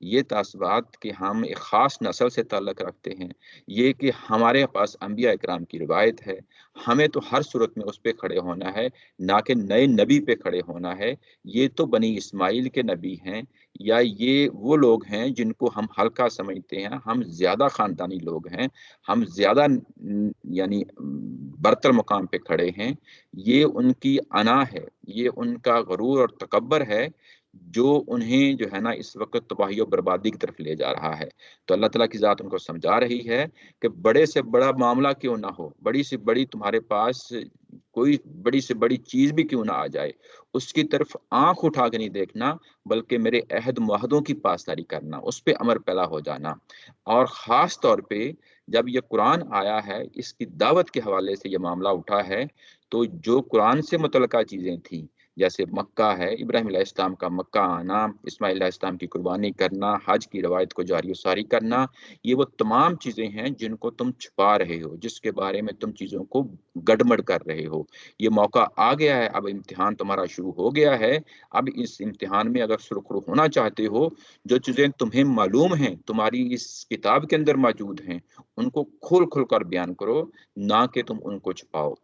یہ تعصبات کہ ہم ایک خاص نسل سے تعلق رکھتے ہیں، یہ کہ ہمارے پاس انبیاء اکرام کی روایت ہے، ہمیں تو ہر صورت میں اس پہ کھڑے ہونا ہے، نہ کہ نئے نبی پہ کھڑے ہونا ہے۔ یہ تو بنی اسماعیل کے نبی ہیں، یا یہ وہ لوگ ہیں جن کو ہم ہلکا سمجھتے ہیں، ہم زیادہ خاندانی لوگ ہیں، ہم زیادہ یعنی برتر مقام پہ کھڑے ہیں۔ یہ ان کی انا ہے، یہ ان کا غرور اور تکبر ہے جو انہیں جو ہے نا اس وقت تباہی و بربادی کی طرف لے جا رہا ہے۔ تو اللہ تعالیٰ کی ذات ان کو سمجھا رہی ہے کہ بڑے سے بڑا معاملہ کیوں نہ ہو، بڑی سے بڑی تمہارے پاس کوئی بڑی سے بڑی چیز بھی کیوں نہ آ جائے، اس کی طرف آنکھ اٹھا کے نہیں دیکھنا، بلکہ میرے عہد معاہدوں کی پاسداری کرنا، اس پہ عمل پیدا ہو جانا۔ اور خاص طور پہ جب یہ قرآن آیا ہے، اس کی دعوت کے حوالے سے یہ معاملہ اٹھا ہے، تو جو قرآن سے متعلقہ چیزیں تھیں، جیسے مکہ ہے، ابراہیم علیہ السلام کا مکہ آنا، اسماعیل علیہ السلام کی قربانی کرنا، حج کی روایت کو جاری و ساری کرنا، یہ وہ تمام چیزیں ہیں جن کو تم چھپا رہے ہو، جس کے بارے میں تم چیزوں کو گڑمڑ کر رہے ہو۔ یہ موقع آ گیا ہے، اب امتحان تمہارا شروع ہو گیا ہے۔ اب اس امتحان میں اگر سرخرو ہونا چاہتے ہو، جو چیزیں تمہیں معلوم ہیں، تمہاری اس کتاب کے اندر موجود ہیں، ان کو کھول کھول کر بیان کرو، نہ کہ تم ان کو چھپاؤ۔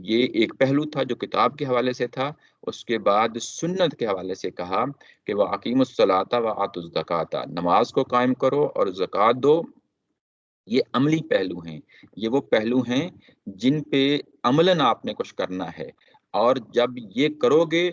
یہ ایک پہلو تھا جو کتاب کے حوالے سے تھا۔ اس کے بعد سنت کے حوالے سے کہا کہ وہ اقیم الصلاۃ و آتوا الزکوٰۃ، نماز کو قائم کرو اور زکوٰۃ دو۔ یہ عملی پہلو ہیں، یہ وہ پہلو ہیں جن پہ عملاً آپ نے کچھ کرنا ہے، اور جب یہ کرو گے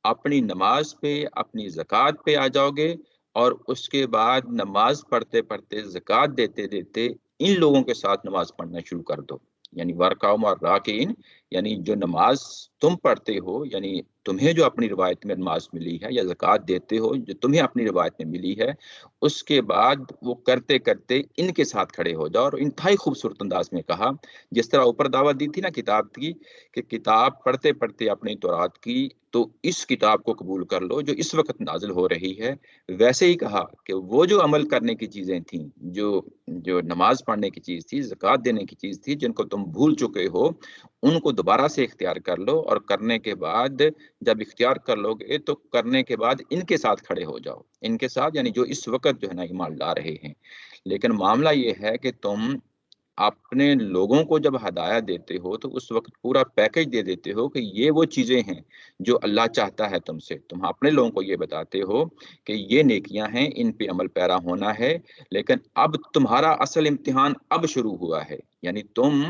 اپنی نماز پہ، اپنی زکوٰۃ پہ آ جاؤ گے، اور اس کے بعد نماز پڑھتے پڑھتے زکوٰۃ دیتے دیتے ان لوگوں کے ساتھ نماز پڑھنا شروع کر دو، یعنی ورکعوا مع الراکعین، یعنی جو نماز تم پڑھتے ہو، یعنی تمہیں جو اپنی روایت میں نماز ملی ہے، یا زکوٰۃ دیتے ہو جو تمہیں اپنی روایت میں ملی ہے، اس کے بعد وہ کرتے کرتے ان کے ساتھ کھڑے ہو جاؤ۔ اور انتہائی خوبصورت انداز میں کہا، جس طرح اوپر دعوت دی تھی نا کتاب کی، کہ کتاب پڑھتے پڑھتے اپنی تورات کی، تو اس کتاب کو قبول کر لو جو اس وقت نازل ہو رہی ہے۔ ویسے ہی کہا کہ وہ جو عمل کرنے کی چیزیں تھیں، جو نماز پڑھنے کی چیز تھی، زکوٰۃ دینے کی چیز تھی، جن کو تم بھول چکے ہو، ان کو دوبارہ سے اختیار کر لو، اور کرنے کے بعد جب اختیار کر لو گے تو کرنے کے بعد ان کے ساتھ کھڑے ہو جاؤ، ان کے ساتھ یعنی جو اس وقت جو ہے نا ایمان لا رہے ہیں۔ لیکن معاملہ یہ ہے کہ تم اپنے لوگوں کو جب ہدایت دیتے ہو تو اس وقت پورا پیکج دے دیتے ہو کہ یہ وہ چیزیں ہیں جو اللہ چاہتا ہے تم سے۔ تم اپنے لوگوں کو یہ بتاتے ہو کہ یہ نیکیاں ہیں، ان پہ عمل پیرا ہونا ہے، لیکن اب تمہارا اصل امتحان اب شروع ہوا ہے۔ یعنی تم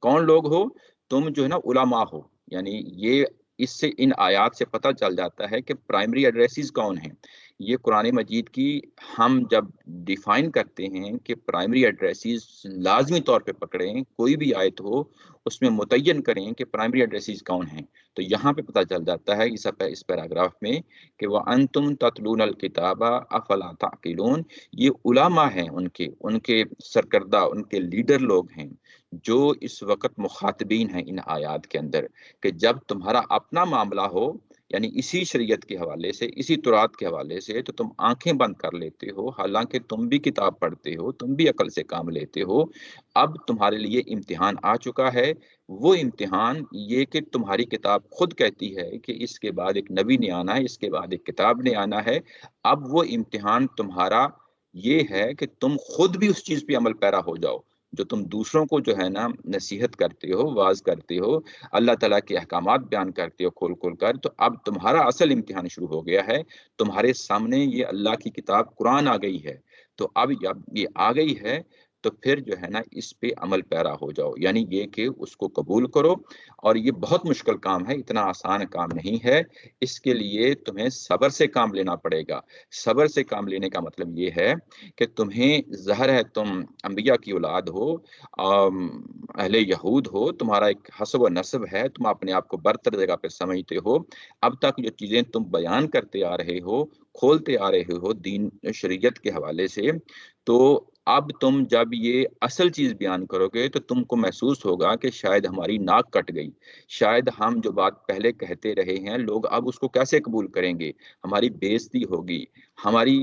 کون لوگ ہو؟ تم جو ہے نا علماء ہو، یعنی یہ اس سے ان آیات سے پتہ چل جاتا ہے کہ پرائمری ایڈریسز کون ہیں۔ یہ قرآن مجید کی ہم جب ڈیفائن کرتے ہیں کہ پرائمری ایڈریسز لازمی طور پہ پکڑیں، کوئی بھی آیت ہو اس میں متعین کریں کہ پرائمری ایڈریسز کون ہیں، تو یہاں پہ پتہ چل جاتا ہے اس پیراگراف میں کہ وَأَنْتُمْ تَتْلُونَ الْكِتَابَ أَفَلَا تَعْقِلُونَ۔ یہ علماء ہیں، ان کے سرکردہ، ان کے لیڈر لوگ ہیں جو اس وقت مخاطبین ہیں ان آیات کے اندر، کہ جب تمہارا اپنا معاملہ ہو، یعنی اسی شریعت کے حوالے سے، اسی تورات کے حوالے سے، تو تم آنکھیں بند کر لیتے ہو، حالانکہ تم بھی کتاب پڑھتے ہو، تم بھی عقل سے کام لیتے ہو۔ اب تمہارے لیے امتحان آ چکا ہے، وہ امتحان یہ کہ تمہاری کتاب خود کہتی ہے کہ اس کے بعد ایک نبی نے آنا ہے، اس کے بعد ایک کتاب نے آنا ہے۔ اب وہ امتحان تمہارا یہ ہے کہ تم خود بھی اس چیز پہ عمل پیرا ہو جاؤ جو تم دوسروں کو جو ہے نا نصیحت کرتے ہو، واعظ کرتے ہو، اللہ تعالیٰ کے احکامات بیان کرتے ہو کھول کھول کر۔ تو اب تمہارا اصل امتحان شروع ہو گیا ہے، تمہارے سامنے یہ اللہ کی کتاب قرآن آ گئی ہے، تو اب جب یہ آ گئی ہے تو پھر جو ہے نا اس پہ عمل پیرا ہو جاؤ، یعنی یہ کہ اس کو قبول کرو۔ اور یہ بہت مشکل کام ہے، اتنا آسان کام نہیں ہے، اس کے لیے تمہیں صبر سے کام لینا پڑے گا۔ صبر سے کام لینے کا مطلب یہ ہے کہ تمہیں ظاہر ہے تم انبیاء کی اولاد ہو، اہل یہود ہو، تمہارا ایک حسب و نسب ہے، تم اپنے آپ کو برتر جگہ پہ سمجھتے ہو۔ اب تک جو چیزیں تم بیان کرتے آ رہے ہو، کھولتے آ رہے ہو دین شریعت کے حوالے سے، تو اب تم جب یہ اصل چیز بیان کرو گے تو تم کو محسوس ہوگا کہ شاید ہماری ناک کٹ گئی، شاید ہم جو بات پہلے کہتے رہے ہیں لوگ اب اس کو کیسے قبول کریں گے، ہماری بے عزتی ہوگی، ہماری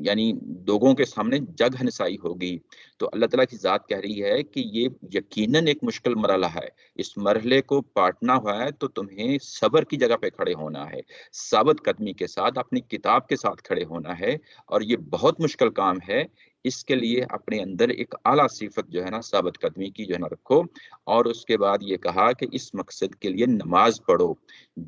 یعنی لوگوں کے سامنے جگ ہنسائی ہوگی۔ تو اللہ تعالیٰ کی ذات کہہ رہی ہے کہ یہ یقیناً ایک مشکل مرحلہ ہے، اس مرحلے کو پاٹنا ہوا ہے تو تمہیں صبر کی جگہ پہ کھڑے ہونا ہے، ثابت قدمی کے ساتھ اپنی کتاب کے ساتھ کھڑے ہونا ہے، اور یہ بہت مشکل کام ہے۔ اس کے لیے اپنے اندر ایک اعلیٰ صفت جو ہے نا ثابت قدمی کی جو ہے نا رکھو، اور اس کے بعد یہ کہا کہ اس مقصد کے لیے نماز پڑھو۔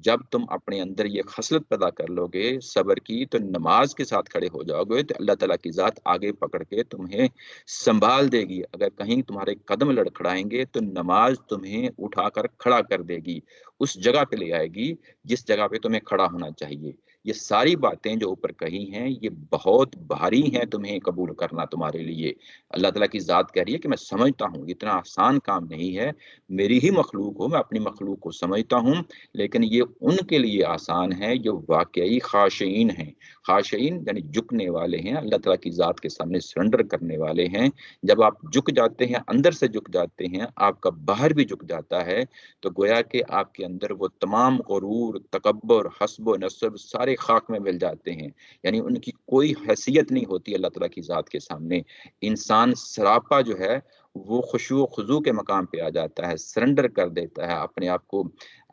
جب تم اپنے اندر یہ خصلت پیدا کر لو گے صبر کی، تو نماز کے ساتھ کھڑے ہو جاؤ گے تو اللہ تعالیٰ کی ذات آگے پکڑ کے تمہیں سنبھال دے گی۔ اگر کہیں تمہارے قدم لڑکھڑائیں گے تو نماز تمہیں اٹھا کر کھڑا کر دے گی، اس جگہ پہ لے آئے گی جس جگہ پہ تمہیں کھڑا ہونا چاہیے۔ یہ ساری باتیں جو اوپر کہی ہیں یہ بہت بھاری ہیں تمہیں قبول کرنا تمہارے لیے۔ اللہ تعالیٰ کی ذات کہہ رہی ہے کہ میں سمجھتا ہوں اتنا آسان کام نہیں ہے، میری ہی مخلوق ہو، میں اپنی مخلوق کو سمجھتا ہوں، لیکن یہ ان کے لیے آسان ہے جو واقعی خاشعین ہیں۔ خاشعین یعنی جھکنے والے ہیں، اللہ تعالیٰ کی ذات کے سامنے سرنڈر کرنے والے ہیں۔ جب آپ جھک جاتے ہیں، اندر سے جھک جاتے ہیں، آپ کا باہر بھی جھک جاتا ہے، تو گویا کہ آپ کے اندر وہ تمام غرور، تکبر، حسب و نصب سارے خاک میں مل جاتے ہیں، یعنی ان کی کوئی حیثیت نہیں ہوتی اللہ تعالیٰ کی ذات کے سامنے۔ انسان سراپا جو ہے وہ خشوع و خضوع کے مقام پہ آ جاتا ہے، سرنڈر کر دیتا ہے اپنے آپ کو،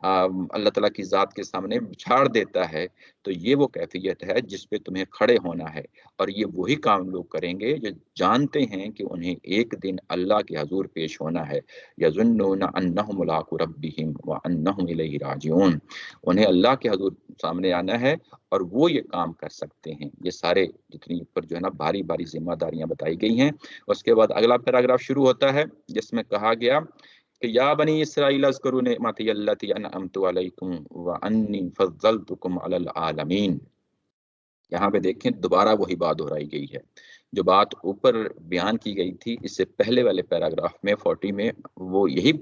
اللہ تعالیٰ کی ذات کے سامنے بچھاڑ دیتا ہے۔ تو یہ وہ کیفیت ہے جس پہ تمہیں کھڑے ہونا ہے، اور یہ وہی کام لوگ کریں گے جو جانتے ہیں کہ انہیں ایک دن اللہ کے حضور پیش ہونا ہے۔ یظنون انہم ملاقو ربہم وانہم الیہ راجعون، انہیں اللہ کے حضور سامنے آنا ہے اور وہ یہ کام کر سکتے ہیں۔ یہ سارے جتنی اوپر جو ہے نا بھاری بھاری ذمہ داریاں بتائی گئی ہیں۔ اس کے بعد اگلا پیراگراف شروع ہوتا ہے جس میں کہا گیا کہ یا بنی اسرائیل اذکروا نعمتی التی انعمت علیکم وانی فضلتکم علی العالمین۔ یہاں پہ دیکھیں دوبارہ وہی بات دہرائی گئی ہے جو بات اوپر بیان کی گئی تھی اس سے پہلے والے پیراگراف میں 40 میں، وہ یہی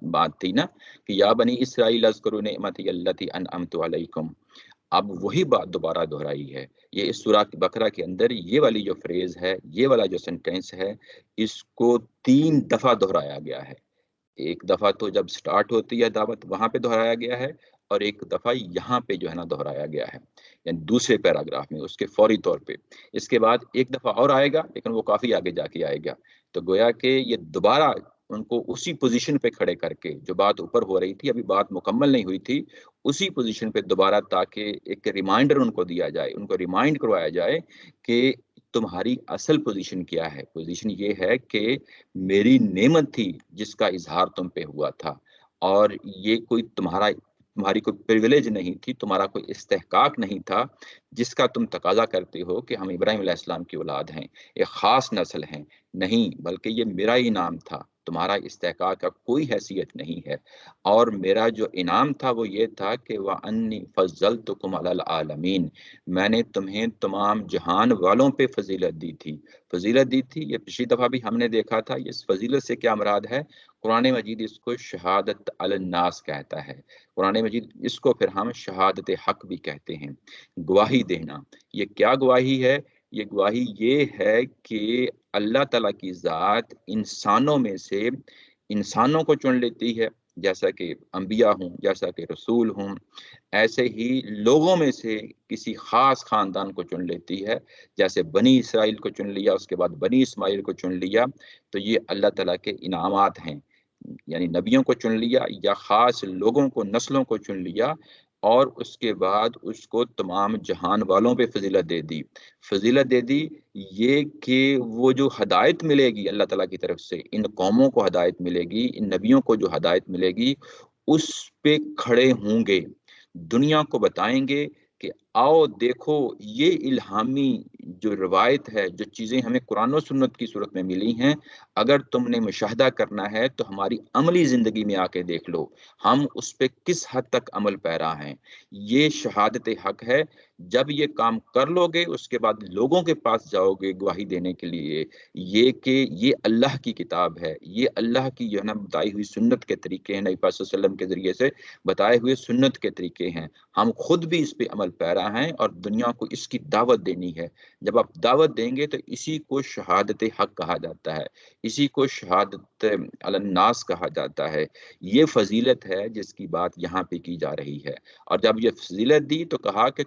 بات تھی نا کہ یا بنی اسرائیل اذکروا نعمتی التی انعمت علیکم۔ اب وہی بات دوبارہ دہرائی ہے۔ یہ اس سورہ بقرہ کے اندر یہ والی جو فریز ہے، یہ والا جو سنٹینس ہے، اس کو 3 دفعہ دہرایا گیا ہے۔ ایک دفعہ تو جب سٹارٹ ہوتی ہے دعوت وہاں پہ دہرایا گیا ہے، اور ایک دفعہ یہاں پہ جو ہے نا دہرایا گیا ہے، یعنی دوسرے پیراگراف میں اس کے فوری طور پہ۔ اس کے بعد ایک دفعہ اور آئے گا لیکن وہ کافی آگے جا کے آئے گا، تو گویا کہ یہ دوبارہ ان کو اسی پوزیشن پہ کھڑے کر کے، جو بات اوپر ہو رہی تھی ابھی بات مکمل نہیں ہوئی تھی، اسی پوزیشن پہ دوبارہ، تاکہ ایک ریمائنڈر ان کو دیا جائے، ان کو ریمائنڈ کروایا جائے کہ تمہاری اصل پوزیشن کیا ہے۔ پوزیشن یہ ہے کہ میری نعمت تھی جس کا اظہار تم پہ ہوا تھا، اور یہ کوئی تمہاری کوئی پریویلیج نہیں تھی، تمہارا کوئی استحقاق نہیں تھا جس کا تم تقاضا کرتے ہو کہ ہم ابراہیم علیہ السلام کی اولاد ہیں، ایک خاص نسل ہیں۔ نہیں، بلکہ یہ میرا انعام تھا، تمہارا استحقاق کا کوئی حیثیت نہیں ہے۔ اور میرا جو انعام تھا وہ یہ تھا کہ وَأَنِّي فَضَّلْتُكُمْ عَلَى الْعَالَمِينَ، میں نے تمہیں تمام جہان والوں پہ فضیلت دی تھی۔ فضیلت دی تھی، یہ پچھلی دفعہ بھی ہم نے دیکھا تھا۔ اس فضیلت سے کیا مراد ہے؟ قرآن مجید اس کو شہادت علی الناس کہتا ہے۔ قرآن مجید اس کو پھر ہم شہادت حق بھی کہتے ہیں، گواہی دینا۔ یہ کیا گواہی ہے؟ یہ گواہی یہ ہے کہ اللہ تعالیٰ کی ذات انسانوں میں سے انسانوں کو چن لیتی ہے، جیسا کہ انبیاء ہوں، جیسا کہ رسول ہوں، ایسے ہی لوگوں میں سے کسی خاص خاندان کو چن لیتی ہے۔ جیسے بنی اسرائیل کو چن لیا، اس کے بعد بنی اسماعیل کو چن لیا، تو یہ اللہ تعالیٰ کے انعامات ہیں۔ یعنی نبیوں کو چن لیا یا خاص لوگوں کو، نسلوں کو چن لیا، اور اس کے بعد اس کو تمام جہان والوں پہ فضیلت دے دی۔ فضیلت دے دی یہ کہ وہ جو ہدایت ملے گی اللہ تعالیٰ کی طرف سے، ان قوموں کو ہدایت ملے گی، ان نبیوں کو جو ہدایت ملے گی اس پہ کھڑے ہوں گے، دنیا کو بتائیں گے کہ آؤ دیکھو یہ الہامی جو روایت ہے، جو چیزیں ہمیں قرآن و سنت کی صورت میں ملی ہیں، اگر تم نے مشاہدہ کرنا ہے تو ہماری عملی زندگی میں آ کے دیکھ لو، ہم اس پہ کس حد تک عمل پیرا ہیں۔ یہ شہادت حق ہے۔ جب یہ کام کر لو گے اس کے بعد لوگوں کے پاس جاؤ گے گواہی دینے کے لیے، یہ کہ یہ اللہ کی کتاب ہے، یہ اللہ کی جو ہے نا بتائی ہوئی سنت کے طریقے ہیں، نبی پاک صلی اللہ علیہ وسلم کے ذریعے سے بتائے ہوئے سنت کے طریقے ہیں، ہم خود بھی اس پہ عمل پیرا ہیں اور دنیا کو اس کی دعوت دینی ہے۔ جب آپ دعوت دیں گے تو اسی کو شہادت حق کہا جاتا ہے، اسی کو شہادت علی الناس کہا جاتا ہے۔ یہ فضیلت ہے جس کی بات یہاں پہ کی جا رہی ہے۔ اور جب یہ فضیلت دی تو کہا کہ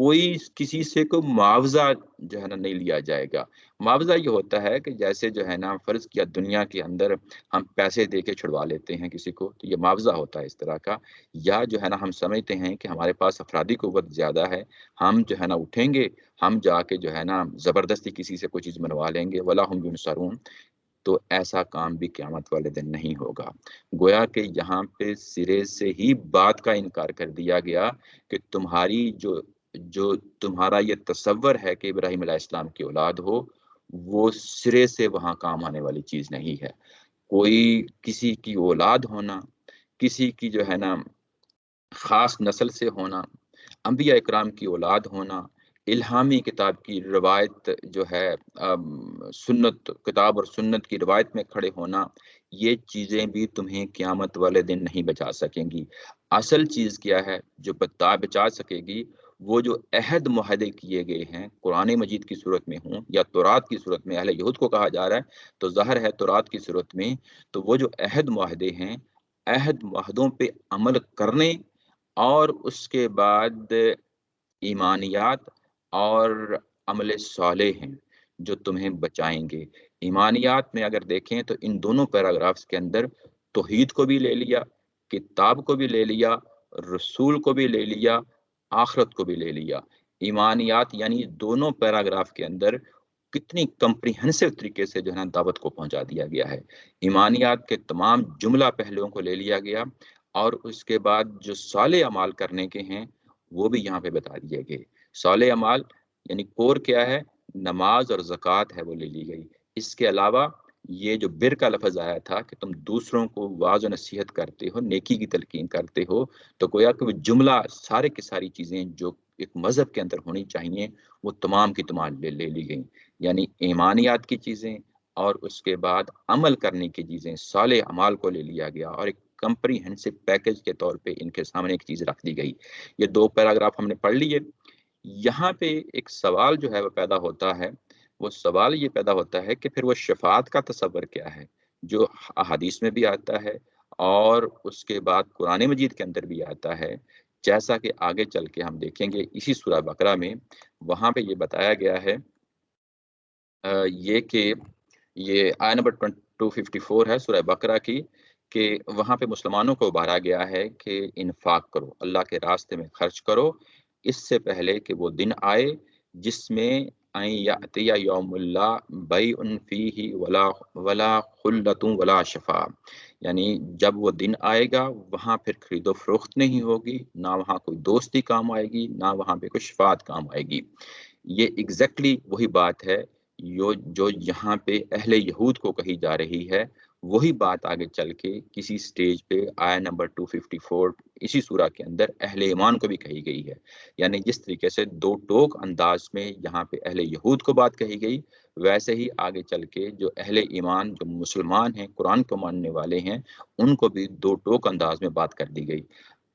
کوئی کسی سے کوئی معاوضہ جو ہے نا نہیں لیا جائے گا۔ معاوضہ یہ ہوتا ہے کہ جیسے جو ہے نا فرض کیا دنیا کے اندر ہم پیسے دے کے چھڑوا لیتے ہیں کسی کو، تو یہ معاوضہ ہوتا ہے اس طرح کا، یا جو ہے نا ہم سمجھتے ہیں کہ ہمارے پاس افرادی قوت زیادہ ہے، ہم جو ہے نا اٹھیں گے، ہم جا کے جو ہے نا زبردستی کسی سے کوئی چیز منوا لیں گے، ولا ہم ینصرون، تو ایسا کام بھی قیامت والے دن نہیں ہوگا۔ گویا کہ یہاں پہ سرے سے ہی بات کا انکار کر دیا گیا کہ تمہاری جو تمہارا یہ تصور ہے کہ ابراہیم علیہ السلام کی اولاد ہو، وہ سرے سے وہاں کام آنے والی چیز نہیں ہے۔ کوئی کسی کی اولاد ہونا، کسی کی جو ہے نا خاص نسل سے ہونا، انبیاء اکرام کی اولاد ہونا، الہامی کتاب کی روایت جو ہے سنت کتاب اور سنت کی روایت میں کھڑے ہونا، یہ چیزیں بھی تمہیں قیامت والے دن نہیں بچا سکیں گی۔ اصل چیز کیا ہے جو بچا سکے گی؟ وہ جو عہد معاہدے کیے گئے ہیں قرآن مجید کی صورت میں ہوں یا تورات کی صورت میں، اہل یہود کو کہا جا رہا ہے تو ظاہر ہے تورات کی صورت میں، تو وہ جو عہد معاہدے ہیں، عہد معاہدوں پہ عمل کرنے اور اس کے بعد ایمانیات اور عمل صالح ہیں جو تمہیں بچائیں گے۔ ایمانیات میں اگر دیکھیں تو ان دونوں پیراگرافز کے اندر توحید کو بھی لے لیا، کتاب کو بھی لے لیا، رسول کو بھی لے لیا، آخرت کو بھی لے لیا۔ ایمانیات یعنی دونوں پیراگراف کے اندر کتنی کمپریہنسو طریقے سے جو ہے نا دعوت کو پہنچا دیا گیا ہے۔ ایمانیات کے تمام جملہ پہلوؤں کو لے لیا گیا، اور اس کے بعد جو صالح اعمال کرنے کے ہیں وہ بھی یہاں پہ بتا دیے گئے۔ صالح اعمال یعنی کور کیا ہے؟ نماز اور زکوٰۃ ہے، وہ لے لی گئی۔ اس کے علاوہ یہ جو بر کا لفظ آیا تھا کہ تم دوسروں کو واعظ و نصیحت کرتے ہو، نیکی کی تلقین کرتے ہو، تو گویا کہ وہ جملہ سارے کی ساری چیزیں جو ایک مذہب کے اندر ہونی چاہیے وہ تمام کی تمام لے لی گئیں، یعنی ایمانیات کی چیزیں اور اس کے بعد عمل کرنے کی چیزیں، صالح اعمال کو لے لیا گیا اور ایک کمپریہنسو پیکج کے طور پہ ان کے سامنے ایک چیز رکھ دی گئی۔ یہ دو پیراگراف ہم نے پڑھ لیے۔ یہاں پہ ایک سوال جو ہے وہ پیدا ہوتا ہے، وہ سوال یہ پیدا ہوتا ہے کہ پھر وہ شفاعت کا تصور کیا ہے جو احادیث میں بھی آتا ہے اور اس کے بعد قرآن مجید کے اندر بھی آتا ہے، جیسا کہ آگے چل کے ہم دیکھیں گے اسی سورہ بقرہ میں، وہاں پہ یہ بتایا گیا ہے یہ کہ یہ آیت نمبر 254 ہے سورہ بقرہ کی، کہ وہاں پہ مسلمانوں کو ابھارا گیا ہے کہ انفاق کرو، اللہ کے راستے میں خرچ کرو، اس سے پہلے کہ وہ دن آئے جس میں یأتی یوم اللہ بیع فیہ ولا خلۃ ولا شفاء، یعنی جب وہ دن آئے گا وہاں پھر خرید و فروخت نہیں ہوگی، نہ وہاں کوئی دوستی کام آئے گی، نہ وہاں پہ کوئی شفاعت کام آئے گی۔ یہ ایگزیکٹلی وہی بات ہے جو یہاں پہ اہل یہود کو کہی جا رہی ہے، وہی بات آگے چل کے کسی سٹیج پہ آیت نمبر 254 اسی سورہ کے اندر اہل ایمان کو بھی کہی گئی ہے۔ یعنی جس طریقے سے دو ٹوک انداز میں یہاں پہ اہل یہود کو بات کہی گئی، ویسے ہی آگے چل کے جو اہل ایمان جو مسلمان ہیں، قرآن کو ماننے والے ہیں، ان کو بھی دو ٹوک انداز میں بات کر دی گئی۔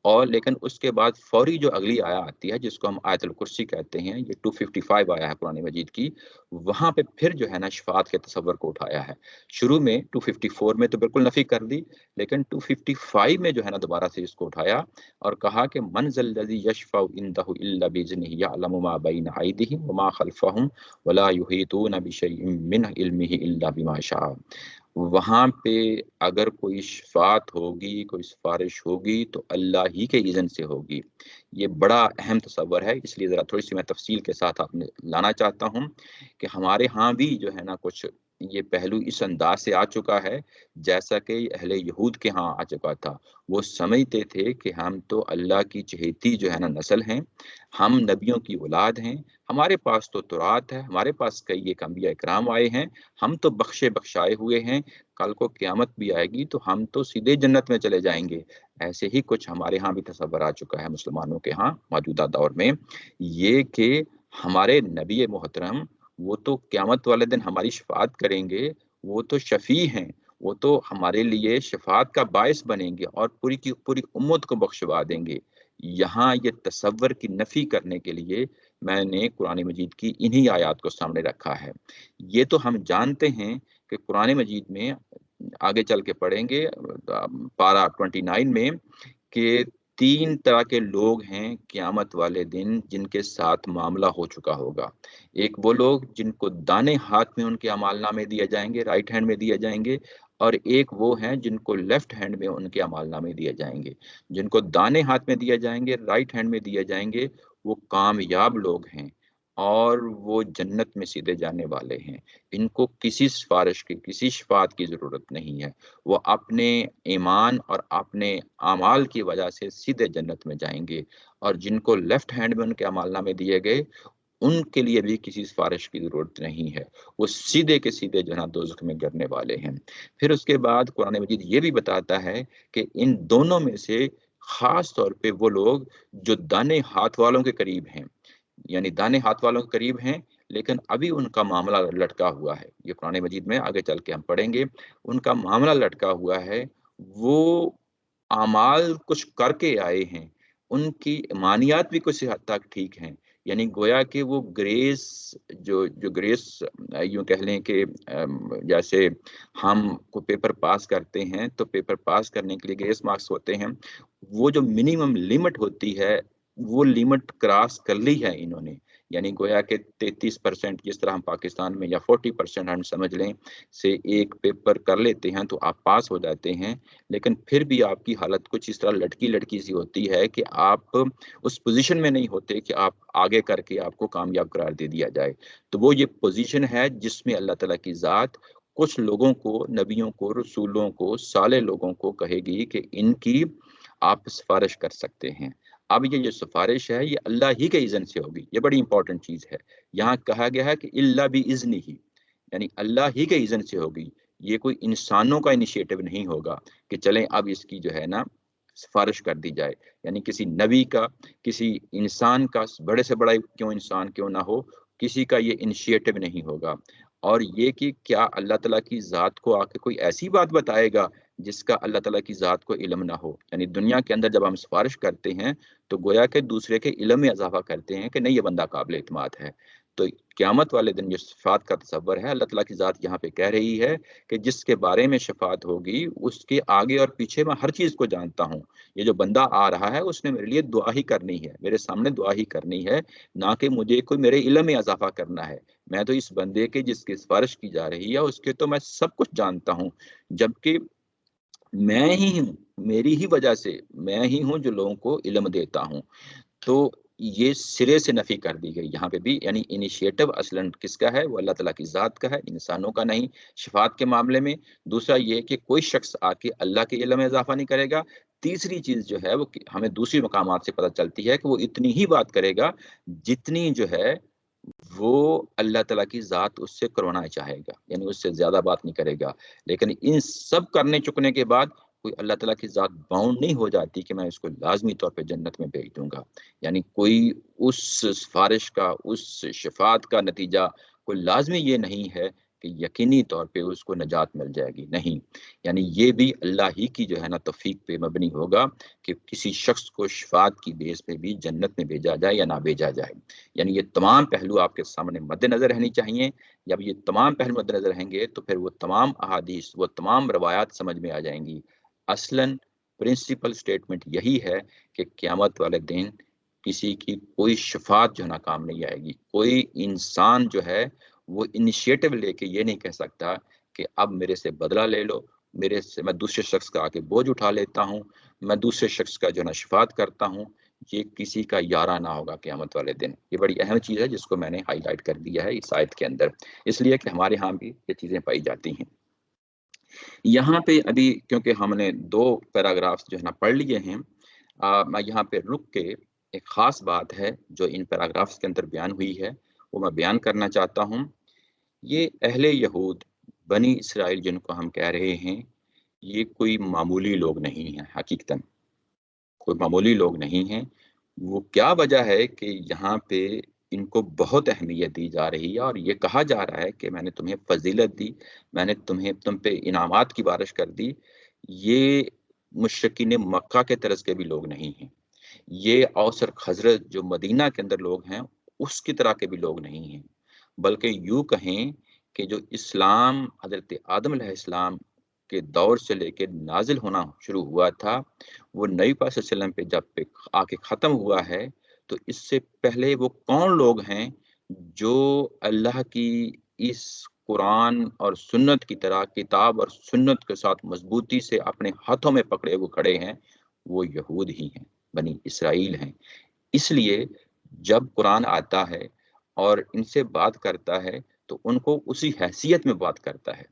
اور لیکن اس کے بعد فوری جو اگلی آیا آتی ہے جس کو ہم آیت الکرسی کہتے ہیں، یہ 255 آیا ہے قرآن مجید کی، وہاں پہ پھر جو ہے نا شفاعت کے تصور کو اٹھایا ہے۔ شروع میں 254 میں تو بالکل نفی کر دی، لیکن 255 میں جو ہے نا دوبارہ سے اس کو اٹھایا اور کہا کہ من ذا الذی یشفع عنده الا باذنہ یعلم ما بین ایدیہم وما خلفہم ولا یحیطون بشیء من علمہ الا بما شاء۔ وہاں پہ اگر کوئی شفاعت ہوگی، کوئی سفارش ہوگی تو اللہ ہی کے اذن سے ہوگی۔ یہ بڑا اہم تصور ہے، اس لیے ذرا تھوڑی سی میں تفصیل کے ساتھ آپ نے لانا چاہتا ہوں کہ ہمارے ہاں بھی جو ہے نا کچھ یہ پہلو اس انداز سے آ چکا ہے جیسا کہ اہل یہود کے ہاں آ چکا تھا۔ وہ سمجھتے تھے کہ ہم تو اللہ کی چہیتی جو ہے نا نسل ہیں، ہم نبیوں کی اولاد ہیں، ہمارے پاس تو تورات ہے، ہمارے پاس کئی ایک انبیاء اکرام آئے ہیں، ہم تو بخشائے ہوئے ہیں، کل کو قیامت بھی آئے گی تو ہم تو سیدھے جنت میں چلے جائیں گے۔ ایسے ہی کچھ ہمارے ہاں بھی تصور آ چکا ہے مسلمانوں کے ہاں موجودہ دور میں، یہ کہ ہمارے نبی محترم وہ تو قیامت والے دن ہماری شفاعت کریں گے، وہ تو شفیع ہیں، وہ تو ہمارے لیے شفاعت کا باعث بنیں گے اور پوری کی پوری امت کو بخشوا دیں گے۔ یہاں یہ تصور کی نفی کرنے کے لیے میں نے قرآن مجید کی انہی آیات کو سامنے رکھا ہے۔ یہ تو ہم جانتے ہیں کہ قرآن مجید میں آگے چل کے پڑھیں گے پارہ 29 میں کہ 3 طرح کے لوگ ہیں قیامت والے دن جن کے ساتھ معاملہ ہو چکا ہوگا۔ ایک وہ لوگ جن کو دانے ہاتھ میں ان کے اعمال نامے دیے جائیں گے، رائٹ ہینڈ میں دیے جائیں گے، اور ایک وہ ہیں جن کو لیفٹ ہینڈ میں ان کے اعمال نامے دیے جائیں گے۔ جن کو دانے ہاتھ میں دیے جائیں گے، رائٹ ہینڈ میں دیے جائیں گے، وہ کامیاب لوگ ہیں اور وہ جنت میں سیدھے جانے والے ہیں۔ ان کو کسی سفارش کی، کسی شفاعت کی ضرورت نہیں ہے، وہ اپنے ایمان اور اپنے اعمال کی وجہ سے سیدھے جنت میں جائیں گے۔ اور جن کو لیفٹ ہینڈ میں ان کے اعمال نامے دیے گئے، ان کے لیے بھی کسی سفارش کی ضرورت نہیں ہے، وہ سیدھے کے سیدھے جو ہے نا دوزخ میں گرنے والے ہیں۔ پھر اس کے بعد قرآن مجید یہ بھی بتاتا ہے کہ ان دونوں میں سے خاص طور پہ وہ لوگ جو دانے ہاتھ والوں کے قریب ہیں، یعنی دانے ہاتھ والوں کے قریب ہیں لیکن ابھی ان کا معاملہ لٹکا ہوا ہے، یہ قرآن مجید میں آگے چل کے ہم پڑھیں گے، ان کا معاملہ لٹکا ہوا ہے، وہ اعمال کچھ کر کے آئے ہیں، ان کی ایمانیات بھی کچھ حد تک ٹھیک ہیں، یعنی گویا کہ وہ گریس جو گریس یوں کہہ لیں کہ جیسے ہم کو پیپر پاس کرتے ہیں تو پیپر پاس کرنے کے لیے گریس مارکس ہوتے ہیں، وہ جو منیمم لمٹ ہوتی ہے وہ لمٹ کراس کر لی ہے انہوں نے، یعنی گویا کہ 33% جس طرح ہم پاکستان میں یا 40% ہم سمجھ لیں سے ایک پیپر کر لیتے ہیں تو آپ پاس ہو جاتے ہیں، لیکن پھر بھی آپ کی حالت کچھ اس طرح لٹکی لٹکی سی ہوتی ہے کہ آپ اس پوزیشن میں نہیں ہوتے کہ آپ آگے کر کے آپ کو کامیاب قرار دے دیا جائے۔ تو وہ یہ پوزیشن ہے جس میں اللہ تعالیٰ کی ذات کچھ لوگوں کو، نبیوں کو، رسولوں کو، صالح لوگوں کو کہے گی کہ ان کی آپ سفارش کر سکتے ہیں۔ اب یہ جو سفارش ہے یہ اللہ ہی کے اذن سے ہوگی، یہ بڑی امپورٹنٹ چیز ہے، یہاں کہا گیا ہے کہ اللہ بھی اذن ہی، یعنی اللہ ہی کے اذن سے ہوگی، یہ کوئی انسانوں کا انیشیٹو نہیں ہوگا کہ چلیں اب اس کی جو ہے نا سفارش کر دی جائے، یعنی کسی نبی کا، کسی انسان کا، بڑے سے بڑا کیوں انسان کیوں نہ ہو، کسی کا یہ انیشیٹو نہیں ہوگا۔ اور یہ کہ کیا اللہ تعالیٰ کی ذات کو آ کے کوئی ایسی بات بتائے گا جس کا اللہ تعالیٰ کی ذات کو علم نہ ہو، یعنی دنیا کے اندر جب ہم سفارش کرتے ہیں تو گویا کہ دوسرے کے علم میں اضافہ کرتے ہیں کہ نہیں یہ بندہ قابل اعتماد ہے۔ تو قیامت والے دن جو شفاعت کا تصور ہے، اللہ تعالیٰ کی ذات یہاں پہ کہہ رہی ہے کہ جس کے بارے میں شفاعت ہوگی اس کے آگے اور پیچھے میں ہر چیز کو جانتا ہوں، یہ جو بندہ آ رہا ہے اس نے میرے لیے دعا ہی کرنی ہے، میرے سامنے دعا ہی کرنی ہے، نہ کہ مجھے کوئی میرے علم میں اضافہ کرنا ہے، میں تو اس بندے کے جس کی سفارش کی جا رہی ہے اس کے تو میں سب کچھ جانتا ہوں، جبکہ میں ہی ہوں، میری ہی وجہ سے میں ہی ہوں جو لوگوں کو علم دیتا ہوں۔ تو یہ سرے سے نفی کر دی گئی یہاں پہ بھی، یعنی انیشیٹو اصلاً کس کا ہے؟ وہ اللہ تعالیٰ کی ذات کا ہے، انسانوں کا نہیں شفاعت کے معاملے میں۔ دوسرا یہ کہ کوئی شخص آ کے اللہ کے علم میں اضافہ نہیں کرے گا۔ تیسری چیز جو ہے وہ ہمیں دوسری مقامات سے پتہ چلتی ہے کہ وہ اتنی ہی بات کرے گا جتنی جو ہے وہ اللہ تعالیٰ کی ذات اس سے کروانا چاہے گا، یعنی اس سے زیادہ بات نہیں کرے گا۔ لیکن ان سب کرنے چکنے کے بعد کوئی اللہ تعالیٰ کی ذات باؤنڈ نہیں ہو جاتی کہ میں اس کو لازمی طور پہ جنت میں بھیج دوں گا، یعنی کوئی اس سفارش کا، اس شفاعت کا نتیجہ کوئی لازمی یہ نہیں ہے کہ یقینی طور پہ اس کو نجات مل جائے گی، نہیں، یعنی یہ بھی اللہ ہی کی جو ہے نا توفیق پہ مبنی ہوگا کہ کسی شخص کو شفاعت کی بیس پہ بھی جنت میں بھیجا جائے یا نہ بھیجا جائے۔ یعنی یہ تمام پہلو آپ کے سامنے مد نظر رہنی چاہیے، جب یہ تمام پہلو مد نظر رہیں گے تو پھر وہ تمام احادیث، وہ تمام روایات سمجھ میں آ جائیں گی۔ اصلاً پرنسپل سٹیٹمنٹ یہی ہے کہ قیامت والے دن کسی کی کوئی شفاعت جو نا کام نہیں آئے گی، کوئی انسان جو ہے وہ انیشیٹو لے کے یہ نہیں کہہ سکتا کہ اب میرے سے بدلہ لے لو، میرے سے میں دوسرے شخص کا آ کے بوجھ اٹھا لیتا ہوں، میں دوسرے شخص کا جو نا شفاعت کرتا ہوں، یہ کسی کا یارہ نہ ہوگا قیامت والے دن۔ یہ بڑی اہم چیز ہے جس کو میں نے ہائی لائٹ کر دیا ہے اس آیت کے اندر، اس لیے کہ ہمارے ہاں بھی یہ چیزیں پائی جاتی ہیں۔ یہاں پہ ابھی کیونکہ ہم نے 2 پیراگرافز جو ہے نا پڑھ لیے ہیں، میں یہاں پہ رک کے ایک خاص بات ہے جو ان پیراگرافز کے اندر بیان ہوئی ہے وہ میں بیان کرنا چاہتا ہوں۔ یہ اہل یہود، بنی اسرائیل جن کو ہم کہہ رہے ہیں، یہ کوئی معمولی لوگ نہیں ہیں، حقیقتاً کوئی معمولی لوگ نہیں ہیں۔ وہ کیا وجہ ہے کہ یہاں پہ ان کو بہت اہمیت دی جا رہی ہے اور یہ کہا جا رہا ہے کہ میں نے تمہیں فضیلت دی، میں نے تم پہ انعامات کی بارش کر دی۔ یہ مشرکین مکہ کے طرز کے بھی لوگ نہیں ہیں، یہ اوس اور خزرج جو مدینہ کے اندر لوگ ہیں اس کی طرح کے بھی لوگ نہیں ہیں، بلکہ یوں کہیں کہ جو اسلام حضرت آدم علیہ السلام کے دور سے لے کے نازل ہونا شروع ہوا تھا، وہ نبی پاک صلی اللہ علیہ وسلم پہ جب پہ آ کے ختم ہوا ہے، تو اس سے پہلے وہ کون لوگ ہیں جو اللہ کی اس قرآن اور سنت کی طرح کتاب اور سنت کے ساتھ مضبوطی سے اپنے ہاتھوں میں پکڑے ہوئے کھڑے ہیں؟ وہ یہود ہی ہیں، بنی اسرائیل ہیں۔ اس لیے جب قرآن آتا ہے اور ان سے بات کرتا ہے تو ان کو اسی حیثیت میں بات کرتا ہے،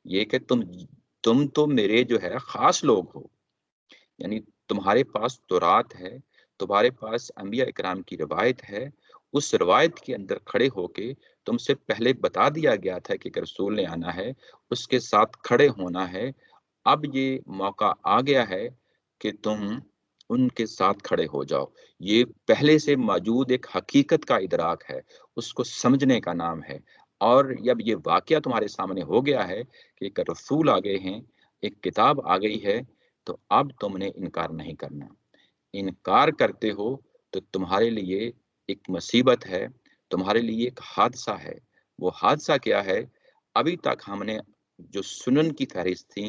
یہ کہ تم تو میرے جو ہے خاص لوگ ہو، یعنی تمہارے پاس تورات ہے، تمہارے پاس انبیاء اکرام کی روایت ہے، اس روایت کے اندر کھڑے ہو کے تم سے پہلے بتا دیا گیا تھا کہ ایک رسول نے آنا ہے، اس کے ساتھ کھڑے ہونا ہے۔ اب یہ موقع آ گیا ہے کہ تم ان کے ساتھ کھڑے ہو جاؤ۔ یہ پہلے سے موجود ایک حقیقت کا ادراک ہے، اس کو سمجھنے کا نام ہے۔ اور جب یہ واقعہ تمہارے سامنے ہو گیا ہے کہ ایک رسول آ گئے ہیں، ایک کتاب آ گئی ہے، تو اب تم نے انکار نہیں کرنا۔ انکار کرتے ہو تو تمہارے لیے ایک مصیبت ہے، تمہارے لیے ایک حادثہ ہے۔ وہ حادثہ کیا ہے؟ ابھی تک ہم نے جو سنن کی فہرست تھی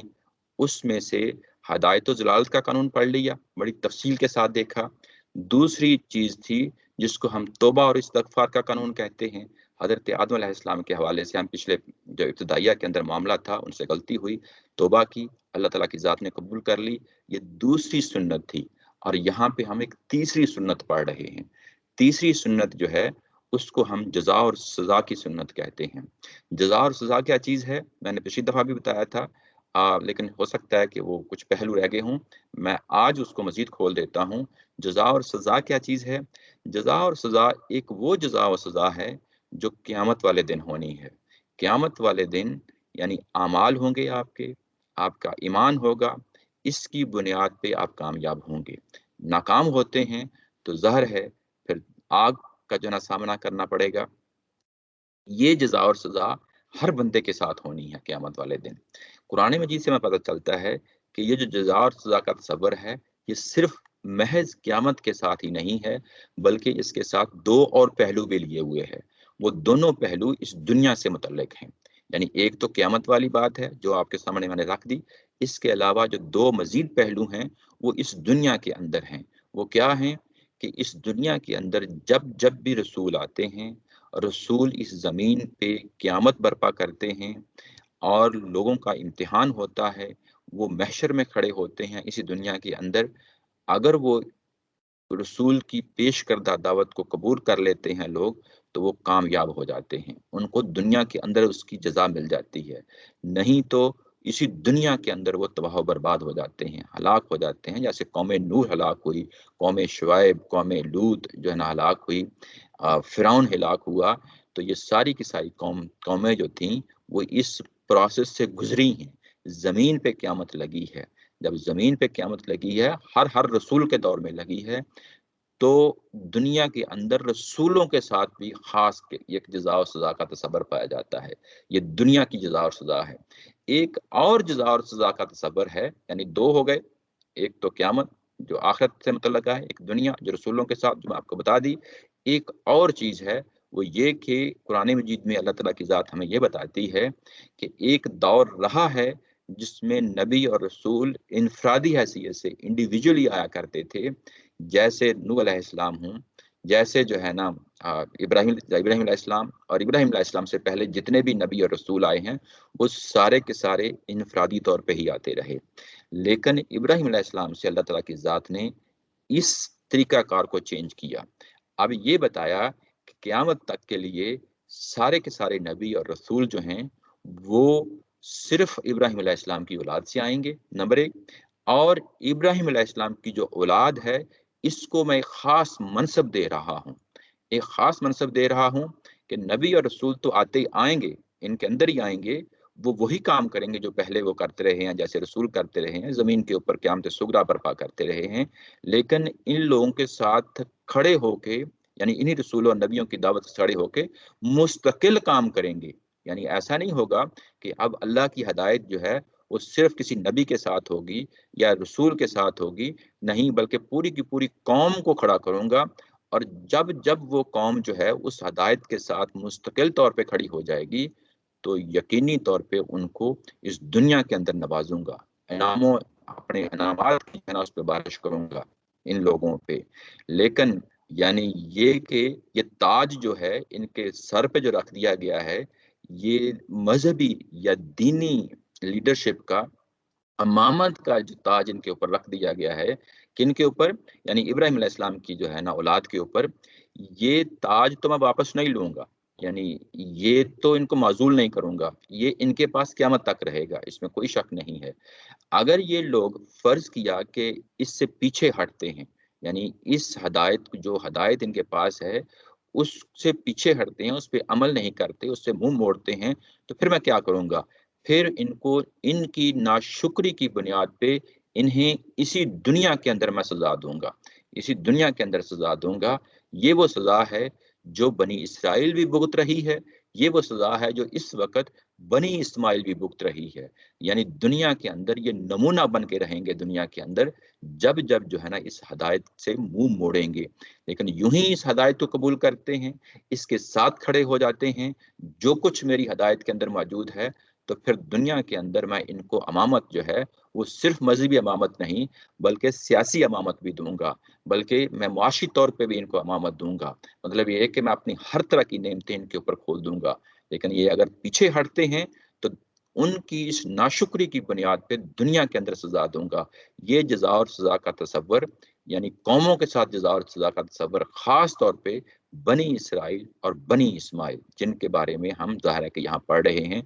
اس میں سے ہدایت و ضلالت کا قانون پڑھ لیا، بڑی تفصیل کے ساتھ دیکھا۔ دوسری چیز تھی جس کو ہم توبہ اور استغفار کا قانون کہتے ہیں، حضرت آدم علیہ السلام کے حوالے سے ہم پچھلے جو ابتدائیہ کے اندر معاملہ تھا ان سے غلطی ہوئی، توبہ کی، اللہ تعالیٰ کی ذات نے قبول کر لی، یہ دوسری سنت تھی۔ اور یہاں پہ ہم ایک تیسری سنت پڑھ رہے ہیں۔ تیسری سنت جو ہے اس کو ہم جزا اور سزا کی سنت کہتے ہیں۔ جزا اور سزا کیا چیز ہے میں نے پچھلی دفعہ بھی بتایا تھا، لیکن ہو سکتا ہے کہ وہ کچھ پہلو رہ گئے ہوں، میں آج اس کو مزید کھول دیتا ہوں۔ جزا اور سزا کیا چیز ہے؟ جزا اور سزا ایک وہ جزا و سزا ہے جو قیامت والے دن ہونی ہے۔ قیامت والے دن یعنی اعمال ہوں گے آپ کا ایمان ہوگا، اس کی بنیاد پہ آپ کامیاب ہوں گے۔ ناکام ہوتے ہیں تو ظاہر ہے پھر آگ کا جو نا سامنا کرنا پڑے گا۔ یہ جزا اور سزا ہر بندے کے ساتھ ہونی ہے قیامت والے دن۔ قرآن مجید سے ہمیں پتہ چلتا ہے کہ یہ جو جزا اور سزا کا تصور ہے یہ صرف محض قیامت کے ساتھ ہی نہیں ہے، بلکہ اس کے ساتھ دو اور پہلو بھی لیے ہوئے ہیں۔ وہ دونوں پہلو اس دنیا سے متعلق ہیں، یعنی ایک تو قیامت والی بات ہے جو آپ کے سامنے میں نے رکھ دی، اس کے علاوہ جو دو مزید پہلو ہیں وہ اس دنیا کے اندر ہیں۔ وہ کیا ہیں؟ کہ اس دنیا کے اندر جب بھی رسول آتے ہیں، رسول اس زمین پہ قیامت برپا کرتے ہیں اور لوگوں کا امتحان ہوتا ہے، وہ محشر میں کھڑے ہوتے ہیں اسی دنیا کے اندر۔ اگر وہ رسول کی پیش کردہ دعوت کو قبول کر لیتے ہیں لوگ تو وہ کامیاب ہو جاتے ہیں، ان کو دنیا کے اندر اس کی جزا مل جاتی ہے، نہیں تو اسی دنیا کے اندر وہ تباہ و برباد ہو جاتے ہیں، ہلاک ہو جاتے ہیں، جیسے قوم نوح ہلاک ہوئی، قوم شعیب، قوم لوط جو ہے نا ہلاک ہوئی، فرعون ہلاک ہوا۔ تو یہ ساری کی ساری قومیں جو تھیں وہ اس پروسیس سے گزری ہیں۔ زمین پہ قیامت لگی ہے، جب زمین پہ قیامت لگی ہے، ہر رسول کے دور میں لگی ہے، تو دنیا کے اندر رسولوں کے ساتھ بھی خاص ایک جزا و سزا کا تصور پایا جاتا ہے۔ یہ دنیا کی جزا اور سزا ہے۔ ایک اور جزا اور سزا کا تصور ہے، یعنی دو ہو گئے، ایک تو قیامت جو آخرت سے متعلق ہے، ایک دنیا جو رسولوں کے ساتھ جو میں آپ کو بتا دی۔ ایک اور چیز ہے وہ یہ کہ قرآن مجید میں اللہ تعالیٰ کی ذات ہمیں یہ بتاتی ہے کہ ایک دور رہا ہے جس میں نبی اور رسول انفرادی حیثیت سے انڈیویجولی آیا کرتے تھے، جیسے نوح علیہ السلام ہوں، جیسے جو ہے نا ابراہیم علیہ السلام، اور ابراہیم علیہ السلام سے پہلے جتنے بھی نبی اور رسول آئے ہیں وہ سارے کے سارے انفرادی طور پہ ہی آتے رہے۔ لیکن ابراہیم علیہ السلام سے اللہ تعالیٰ کی ذات نے اس طریقہ کار کو چینج کیا۔ اب یہ بتایا کہ قیامت تک کے لیے سارے کے سارے نبی اور رسول جو ہیں وہ صرف ابراہیم علیہ السلام کی اولاد سے آئیں گے، نمبر ایک۔ اور ابراہیم علیہ السلام کی جو اولاد ہے اس کو میں ایک خاص منصب دے رہا ہوں، ایک خاص منصب دے رہا ہوں کہ نبی اور رسول تو آتے ہی آئیں گے، ان کے اندر ہی آئیں گے، وہ وہی کام کریں گے جو پہلے وہ کرتے رہے ہیں، جیسے رسول کرتے رہے ہیں، زمین کے اوپر قیامت صغریٰ برپا کرتے رہے ہیں، لیکن ان لوگوں کے ساتھ کھڑے ہو کے، یعنی انہی رسولوں اور نبیوں کی دعوت سے کھڑے ہو کے مستقل کام کریں گے۔ یعنی ایسا نہیں ہوگا کہ اب اللہ کی ہدایت جو ہے وہ صرف کسی نبی کے ساتھ ہوگی یا رسول کے ساتھ ہوگی، نہیں، بلکہ پوری کی پوری قوم کو کھڑا کروں گا، اور جب وہ قوم جو ہے اس ہدایت کے ساتھ مستقل طور پہ کھڑی ہو جائے گی تو یقینی طور پہ ان کو اس دنیا کے اندر نوازوں گا، اپنے انعامات کی ہے نا اس پہ بارش کروں گا ان لوگوں پہ۔ لیکن یعنی یہ کہ یہ تاج جو ہے ان کے سر پہ جو رکھ دیا گیا ہے، یہ مذہبی یا دینی لیڈرشپ کا، امامت کا جو تاج ان کے اوپر رکھ دیا گیا ہے، کن کے اوپر؟ یعنی ابراہیم علیہ السلام کی جو ہے نا اولاد کے اوپر۔ یہ تاج تو میں واپس نہیں لوں گا، یعنی یہ تو ان کو معزول نہیں کروں گا، یہ ان کے پاس قیامت تک رہے گا، اس میں کوئی شک نہیں ہے۔ اگر یہ لوگ فرض کیا کہ اس سے پیچھے ہٹتے ہیں، یعنی اس جو ہدایت ان کے پاس ہے اس سے پیچھے ہٹتے ہیں، اس پہ عمل نہیں کرتے، اس سے منہ موڑتے ہیں، تو پھر میں کیا کروں گا؟ پھر ان کو ان کی ناشکری کی بنیاد پہ انہیں اسی دنیا کے اندر میں سزا دوں گا، اسی دنیا کے اندر سزا دوں گا۔ یہ وہ سزا ہے جو بنی اسرائیل بھی بھگت رہی ہے، یہ وہ سزا ہے جو اس وقت بنی اسماعیل بھی بھگت رہی ہے۔ یعنی دنیا کے اندر یہ نمونہ بن کے رہیں گے دنیا کے اندر، جب جو ہے نا اس ہدایت سے منہ موڑیں گے۔ لیکن یوں ہی اس ہدایت کو قبول کرتے ہیں، اس کے ساتھ کھڑے ہو جاتے ہیں، جو کچھ میری ہدایت کے اندر موجود ہے، تو پھر دنیا کے اندر میں ان کو امامت جو ہے وہ صرف مذہبی امامت نہیں بلکہ سیاسی امامت بھی دوں گا، بلکہ میں معاشی طور پہ بھی ان کو امامت دوں گا۔ مطلب یہ ہے کہ میں اپنی ہر طرح کی نعمتیں ان کے اوپر کھول دوں گا۔ لیکن یہ اگر پیچھے ہٹتے ہیں تو ان کی اس ناشکری کی بنیاد پہ دنیا کے اندر سزا دوں گا۔ یہ جزا اور سزا کا تصور، یعنی قوموں کے ساتھ جزا اور سزا کا تصور، خاص طور پہ بنی اسرائیل اور بنی اسماعیل جن کے بارے میں ہم ظاہر ہے کہ یہاں پڑھ رہے ہیں،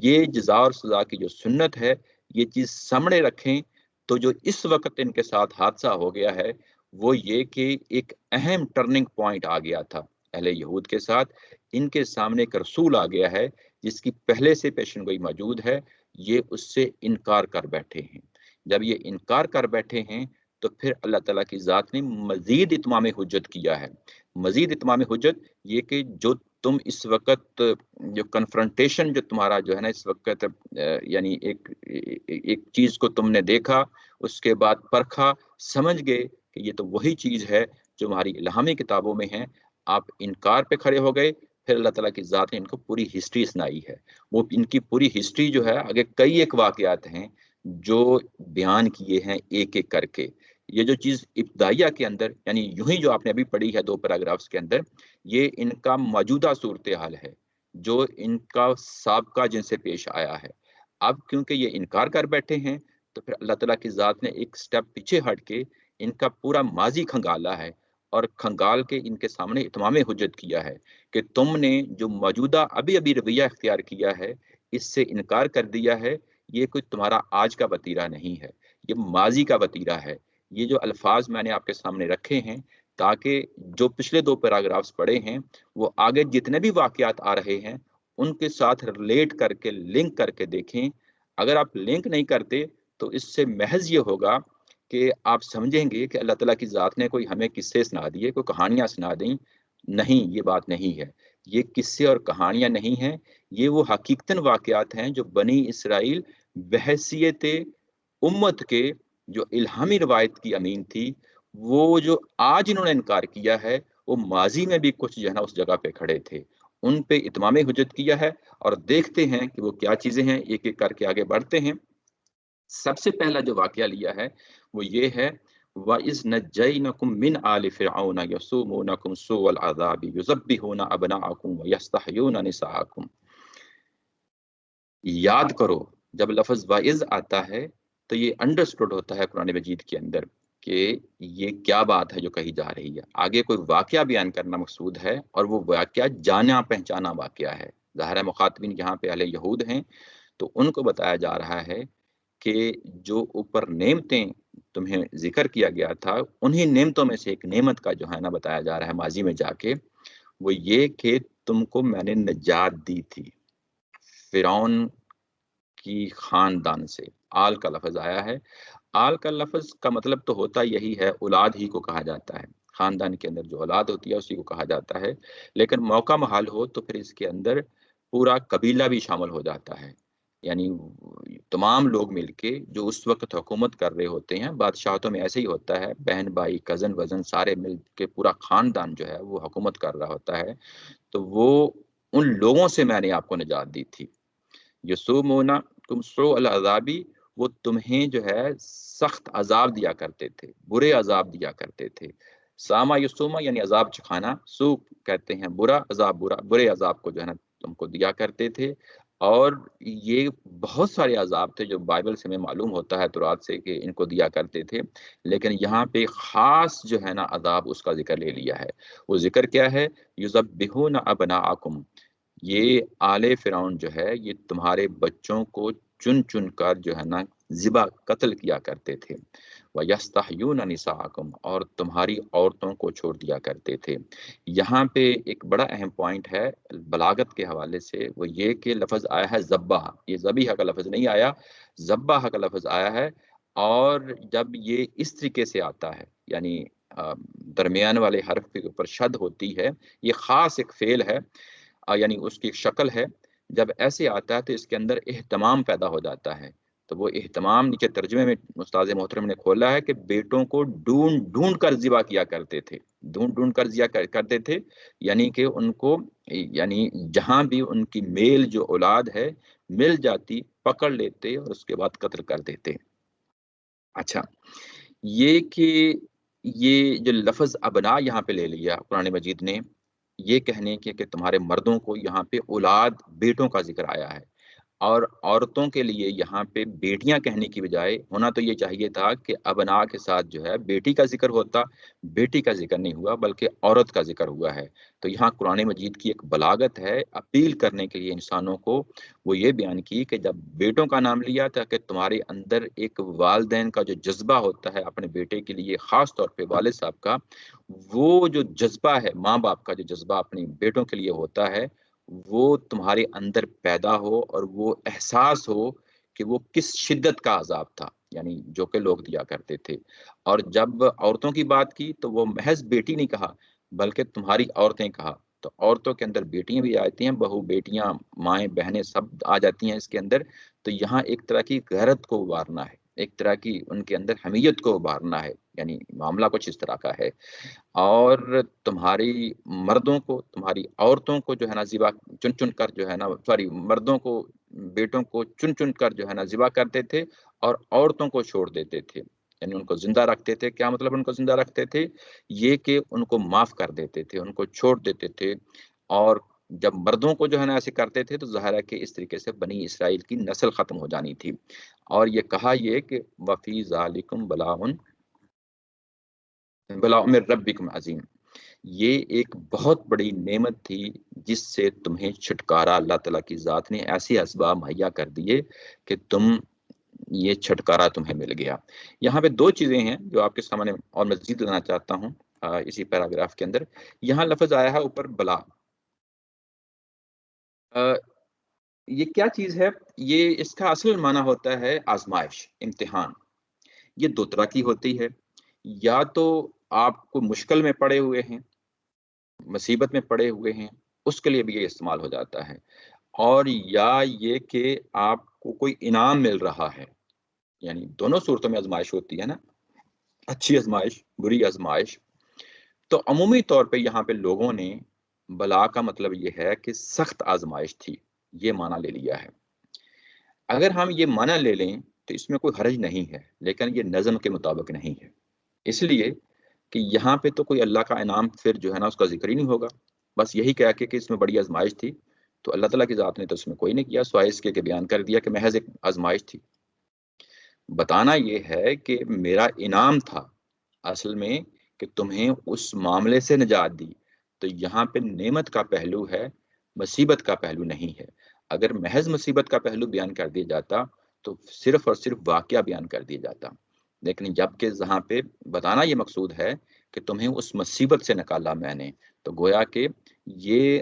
یہ جزا اور سزا کی جو سنت ہے یہ چیز سامنے رکھیں تو جو اس وقت ان کے ساتھ حادثہ ہو گیا ہے وہ یہ کہ ایک اہم ٹرننگ پوائنٹ آ گیا تھا اہل یہود کے ساتھ۔ ان کے سامنے ایک رسول آ گیا ہے جس کی پہلے سے پیشن گوئی موجود ہے، یہ اس سے انکار کر بیٹھے ہیں۔ جب یہ انکار کر بیٹھے ہیں تو پھر اللہ تعالیٰ کی ذات نے مزید اتمام حجت کیا ہے۔ مزید اتمام حجت یہ کہ جو تم اس وقت جو کنفرنٹیشن جو تمہارا جو ہے نا اس وقت یعنی ایک چیز کو تم نے دیکھا، اس کے بعد پرکھا، سمجھ گئے کہ یہ تو وہی چیز ہے جو ہماری الہامی کتابوں میں ہے، آپ انکار پہ کھڑے ہو گئے۔ پھر اللہ تعالیٰ کی ذات نے ان کو پوری ہسٹری سنائی ہے۔ وہ ان کی پوری ہسٹری جو ہے آگے کئی ایک واقعات ہیں جو بیان کیے ہیں ایک ایک کر کے۔ یہ جو چیز ابتدائیہ کے اندر یعنی یوں ہی جو آپ نے ابھی پڑھی ہے 2 پیراگرافز کے اندر، یہ ان کا موجودہ صورتحال ہے جو ان کا سابقہ جن سے پیش آیا ہے۔ اب کیونکہ یہ انکار کر بیٹھے ہیں تو پھر اللہ تعالیٰ کی ذات نے ایک سٹیپ پیچھے ہٹ کے ان کا پورا ماضی کھنگالا ہے اور کھنگال کے ان کے سامنے اتمام حجت کیا ہے کہ تم نے جو موجودہ ابھی رویہ اختیار کیا ہے، اس سے انکار کر دیا ہے، یہ کوئی تمہارا آج کا وتیرہ نہیں ہے، یہ ماضی کا وتیرہ ہے۔ یہ جو الفاظ میں نے آپ کے سامنے رکھے ہیں تاکہ جو پچھلے 2 پیراگرافز پڑھے ہیں وہ آگے جتنے بھی واقعات آ رہے ہیں ان کے ساتھ ریلیٹ کر کے لنک کر کے دیکھیں۔ اگر آپ لنک نہیں کرتے تو اس سے محض یہ ہوگا کہ آپ سمجھیں گے کہ اللہ تعالیٰ کی ذات نے کوئی ہمیں قصے سنا دیے، کوئی کہانیاں سنا دیں۔ نہیں، یہ بات نہیں ہے، یہ قصے اور کہانیاں نہیں ہیں، یہ وہ حقیقتاً واقعات ہیں جو بنی اسرائیل بحیثیت امت کے جو الہامی روایت کی امین تھی، وہ جو آج انہوں نے انکار کیا ہے وہ ماضی میں بھی کچھ جو ہے نا اس جگہ پہ کھڑے تھے، ان پہ اتمام حجت کیا ہے۔ اور دیکھتے ہیں کہ وہ کیا چیزیں ہیں، ایک ایک کر کے آگے بڑھتے ہیں۔ سب سے پہلا جو واقعہ لیا ہے وہ یہ ہے وَإِذْ نَجَّيْنَكُمْ مِنْ آلِ فِرْعَوْنَ يَسُومُونَكُمْ سُوءَ الْعَذَابِ يُذَبِّحُونَ أَبْنَاءَكُمْ وَيَسْتَحْيُونَ نِسَاءَكُمْ۔ یاد کرو، جب لفظ وَإِذْ آتا ہے تو یہ انڈرسٹوڈ ہوتا ہے قرآن مجید کے اندر کہ یہ کیا بات ہے جو کہی جا رہی ہے۔ آگے کوئی واقعہ بیان کرنا مقصود ہے اور وہ واقعہ جانا پہچانا واقعہ ہے۔ ظاہر مخاطبین یہاں پہ اہل یہود ہیں تو ان کو بتایا جا رہا ہے کہ جو اوپر نعمتیں تمہیں ذکر کیا گیا تھا انہی نعمتوں میں سے ایک نعمت کا جو ہے نا بتایا جا رہا ہے ماضی میں جا کے، وہ یہ کہ تم کو میں نے نجات دی تھی فرعون کی خاندان سے۔ آل کا لفظ آیا ہے، آل کا لفظ کا مطلب تو ہوتا یہی ہے، اولاد ہی کو کہا جاتا ہے، خاندان کے اندر جو اولاد ہوتی ہے اسی کو کہا جاتا ہے۔ لیکن موقع محال ہو تو پھر اس کے اندر پورا قبیلہ بھی شامل ہو جاتا ہے، یعنی تمام لوگ مل کے جو اس وقت حکومت کر رہے ہوتے ہیں۔ بادشاہتوں میں ایسے ہی ہوتا ہے، بہن بھائی کزن وزن سارے مل کے پورا خاندان جو ہے وہ حکومت کر رہا ہوتا ہے۔ تو وہ ان لوگوں سے میں نے آپ کو نجات دی تھی۔ یسومونا تم سو العذابی، وہ تمہیں جو ہے سخت عذاب دیا کرتے تھے، برے عذاب دیا کرتے تھے. ساما یسوما یعنی عذاب چکھانا، سو کہتے ہیں برا عذاب، برے عذاب کو جو ہے نا تم کو دیا کرتے تھے. اور یہ بہت سارے عذاب تھے جو بائبل سے ہمیں معلوم ہوتا ہے تورات سے کہ ان کو دیا کرتے تھے، لیکن یہاں پہ خاص جو ہے نا عذاب اس کا ذکر لے لیا ہے. وہ ذکر کیا ہے؟ یذبحون ابناءکم، یہ آل فرعون جو ہے یہ تمہارے بچوں کو چن چن کر جو ہے نا ذبح قتل کیا کرتے تھے. وَيَسْتَحْيُونَ نِسَاءَكُمْ، اور تمہاری عورتوں کو چھوڑ دیا کرتے تھے. یہاں پہ ایک بڑا اہم پوائنٹ ہے بلاغت کے حوالے سے، وہ یہ کہ لفظ آیا ہے ذبح، یہ ذبیحہ کا لفظ نہیں آیا، ذبح کا لفظ آیا ہے. اور جب یہ اس طریقے سے آتا ہے یعنی درمیان والے حرف کے اوپر شد ہوتی ہے، یہ خاص ایک فعل ہے، یعنی اس کی ایک شکل ہے. جب ایسے آتا ہے تو اس کے اندر اہتمام پیدا ہو جاتا ہے. تو وہ اہتمام نیچے ترجمے میں استاد محترم نے کھولا ہے کہ بیٹوں کو ڈھونڈ ڈھونڈ کر ذبح کیا کرتے تھے، ڈھونڈ ڈھونڈ کر ذبح کرتے تھے، یعنی کہ ان کو یعنی جہاں بھی ان کی میل جو اولاد ہے مل جاتی پکڑ لیتے اور اس کے بعد قتل کر دیتے. اچھا، یہ کہ یہ جو لفظ ابنا یہاں پہ لے لیا قرآن مجید نے، یہ کہنے کے کہ تمہارے مردوں کو یہاں پہ اولاد بیٹوں کا ذکر آیا ہے، اور عورتوں کے لیے یہاں پہ بیٹیاں کہنے کی بجائے ہونا تو یہ چاہیے تھا کہ ابنا کے ساتھ جو ہے بیٹی کا ذکر ہوتا، بیٹی کا ذکر نہیں ہوا بلکہ عورت کا ذکر ہوا ہے. تو یہاں قرآن مجید کی ایک بلاغت ہے اپیل کرنے کے لیے انسانوں کو، وہ یہ بیان کی کہ جب بیٹوں کا نام لیا تاکہ تمہارے اندر ایک والدین کا جو جذبہ ہوتا ہے اپنے بیٹے کے لیے، خاص طور پہ والد صاحب کا، وہ جو جذبہ ہے ماں باپ کا جو جذبہ اپنے بیٹوں کے لیے ہوتا ہے، وہ تمہارے اندر پیدا ہو اور وہ احساس ہو کہ وہ کس شدت کا عذاب تھا، یعنی جو کہ لوگ دیا کرتے تھے. اور جب عورتوں کی بات کی تو وہ محض بیٹی نہیں کہا بلکہ تمہاری عورتیں کہا. تو عورتوں کے اندر بیٹیاں بھی آتی ہیں، بہو بیٹیاں مائیں بہنیں سب آ جاتی ہیں اس کے اندر. تو یہاں ایک طرح کی غیرت کو ابھارنا ہے، ایک طرح کی ان کے اندر حمیت کو ابھارنا ہے، یعنی معاملہ کچھ اس طرح کا ہے. اور تمہاری مردوں کو، تمہاری عورتوں کو جو ہے نا ذبح چن چن کر جو ہے نا مردوں کو بیٹوں کو چن چن کر جو ہے نا ذبح کرتے تھے اور عورتوں کو چھوڑ دیتے تھے، یعنی ان کو زندہ رکھتے تھے. کیا مطلب ان کو زندہ رکھتے تھے؟ یہ کہ ان کو معاف کر دیتے تھے، ان کو چھوڑ دیتے تھے. اور جب مردوں کو جو ہے نا ایسے کرتے تھے تو ظاہر ہے کہ اس طریقے سے بنی اسرائیل کی نسل ختم ہو جانی تھی. اور یہ کہا یہ کہ وفی ذالکم بلاء من ربکم عظیم، یہ ایک بہت بڑی نعمت تھی جس سے تمہیں چھٹکارا اللہ تعالیٰ کی ذات نے ایسی اسباب مہیا کر دیے کہ تم یہ چھٹکارا تمہیں مل گیا. یہاں پہ دو چیزیں ہیں جو آپ کے سامنے اور مزید لانا چاہتا ہوں اسی پیراگراف کے اندر. یہاں لفظ آیا ہے اوپر بلا، یہ کیا چیز ہے؟ یہ اس کا اصل معنی ہوتا ہے آزمائش، امتحان. یہ دو طرح کی ہوتی ہے، یا تو آپ کو مشکل میں پڑے ہوئے ہیں، مصیبت میں پڑے ہوئے ہیں، اس کے لیے بھی یہ استعمال ہو جاتا ہے. اور یا یہ کہ آپ کو کوئی انعام مل رہا ہے، یعنی دونوں صورتوں میں آزمائش ہوتی ہے نا، اچھی آزمائش، بری آزمائش. تو عمومی طور پہ یہاں پہ لوگوں نے بلا کا مطلب یہ ہے کہ سخت آزمائش تھی، یہ معنی لے لیا ہے. اگر ہم یہ معنی لے لیں تو اس میں کوئی حرج نہیں ہے، لیکن یہ نظم کے مطابق نہیں ہے، اس لیے کہ یہاں پہ تو کوئی اللہ کا انعام پھر جو ہے نا اس کا ذکر ہی نہیں ہوگا. بس یہی کہہ کے کہ اس میں بڑی آزمائش تھی، تو اللہ تعالیٰ کی ذات نے تو اس میں کوئی نہیں کیا، سوائے اس کے کہ بیان کر دیا کہ محض ایک آزمائش تھی. بتانا یہ ہے کہ میرا انعام تھا اصل میں کہ تمہیں اس معاملے سے نجات دی. تو یہاں پہ نعمت کا پہلو ہے، مصیبت کا پہلو نہیں ہے. اگر محض مصیبت کا پہلو بیان کر دیا جاتا تو صرف اور صرف واقعہ بیان کر دیا جاتا، لیکن جب کہ یہاں پہ بتانا یہ مقصود ہے کہ تمہیں اس مصیبت سے نکالا میں نے، تو گویا کہ یہ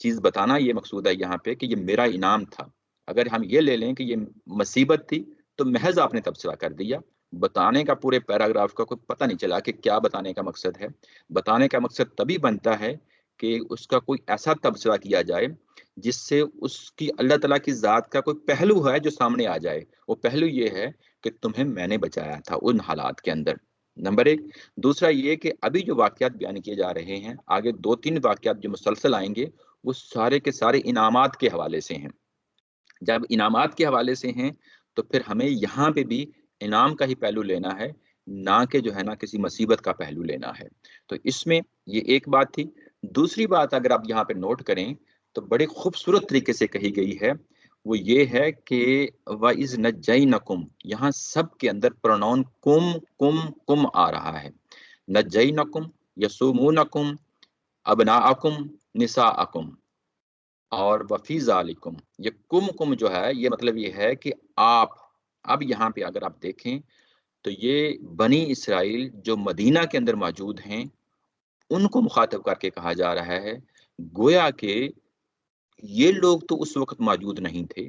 چیز بتانا یہ مقصود ہے یہاں پہ کہ یہ میرا انعام تھا. اگر ہم یہ لے لیں کہ یہ مصیبت تھی تو محض آپ نے تبصرہ کر دیا، بتانے کا پورے پیراگراف کا کوئی پتہ نہیں چلا کہ کیا بتانے کا مقصد ہے. بتانے کا مقصد تبھی بنتا ہے کہ اس کا کوئی ایسا تبصرہ کیا جائے جس سے اس کی اللہ تعالیٰ کی ذات کا کوئی پہلو ہے جو سامنے آ جائے. وہ پہلو یہ ہے کہ تمہیں میں نے بچایا تھا ان حالات کے اندر، نمبر ایک. دوسرا یہ کہ ابھی جو واقعات بیان کیے جا رہے ہیں، آگے 2-3 واقعات جو مسلسل آئیں گے، وہ سارے کے سارے انعامات کے حوالے سے ہیں. جب انعامات کے حوالے سے ہیں تو پھر ہمیں یہاں پہ بھی انعام کا ہی پہلو لینا ہے، نہ کہ جو ہے نا کسی مصیبت کا پہلو لینا ہے۔ تو اس میں یہ ایک بات تھی۔ دوسری بات اگر آپ یہاں پہ نوٹ کریں تو بڑے خوبصورت طریقے سے کہی گئی ہے، وہ یہ ہے کہ وَإِذْ نَجَّيْنَكُمْ، یہاں سب کے اندر پروناؤن کم آ رہا ہے۔ نَجَّيْنَكُمْ، يَسُومُونَكُمْ، أَبْنَاءَكُمْ، نِسَاءَكُمْ، اور وفی ذالکم، یہ کم جو ہے یہ مطلب یہ ہے کہ آپ، اب یہاں پہ اگر آپ دیکھیں تو یہ بنی اسرائیل جو مدینہ کے اندر موجود ہیں ان کو مخاطب کر کے کہا جا رہا ہے، گویا کہ یہ لوگ تو اس وقت موجود نہیں تھے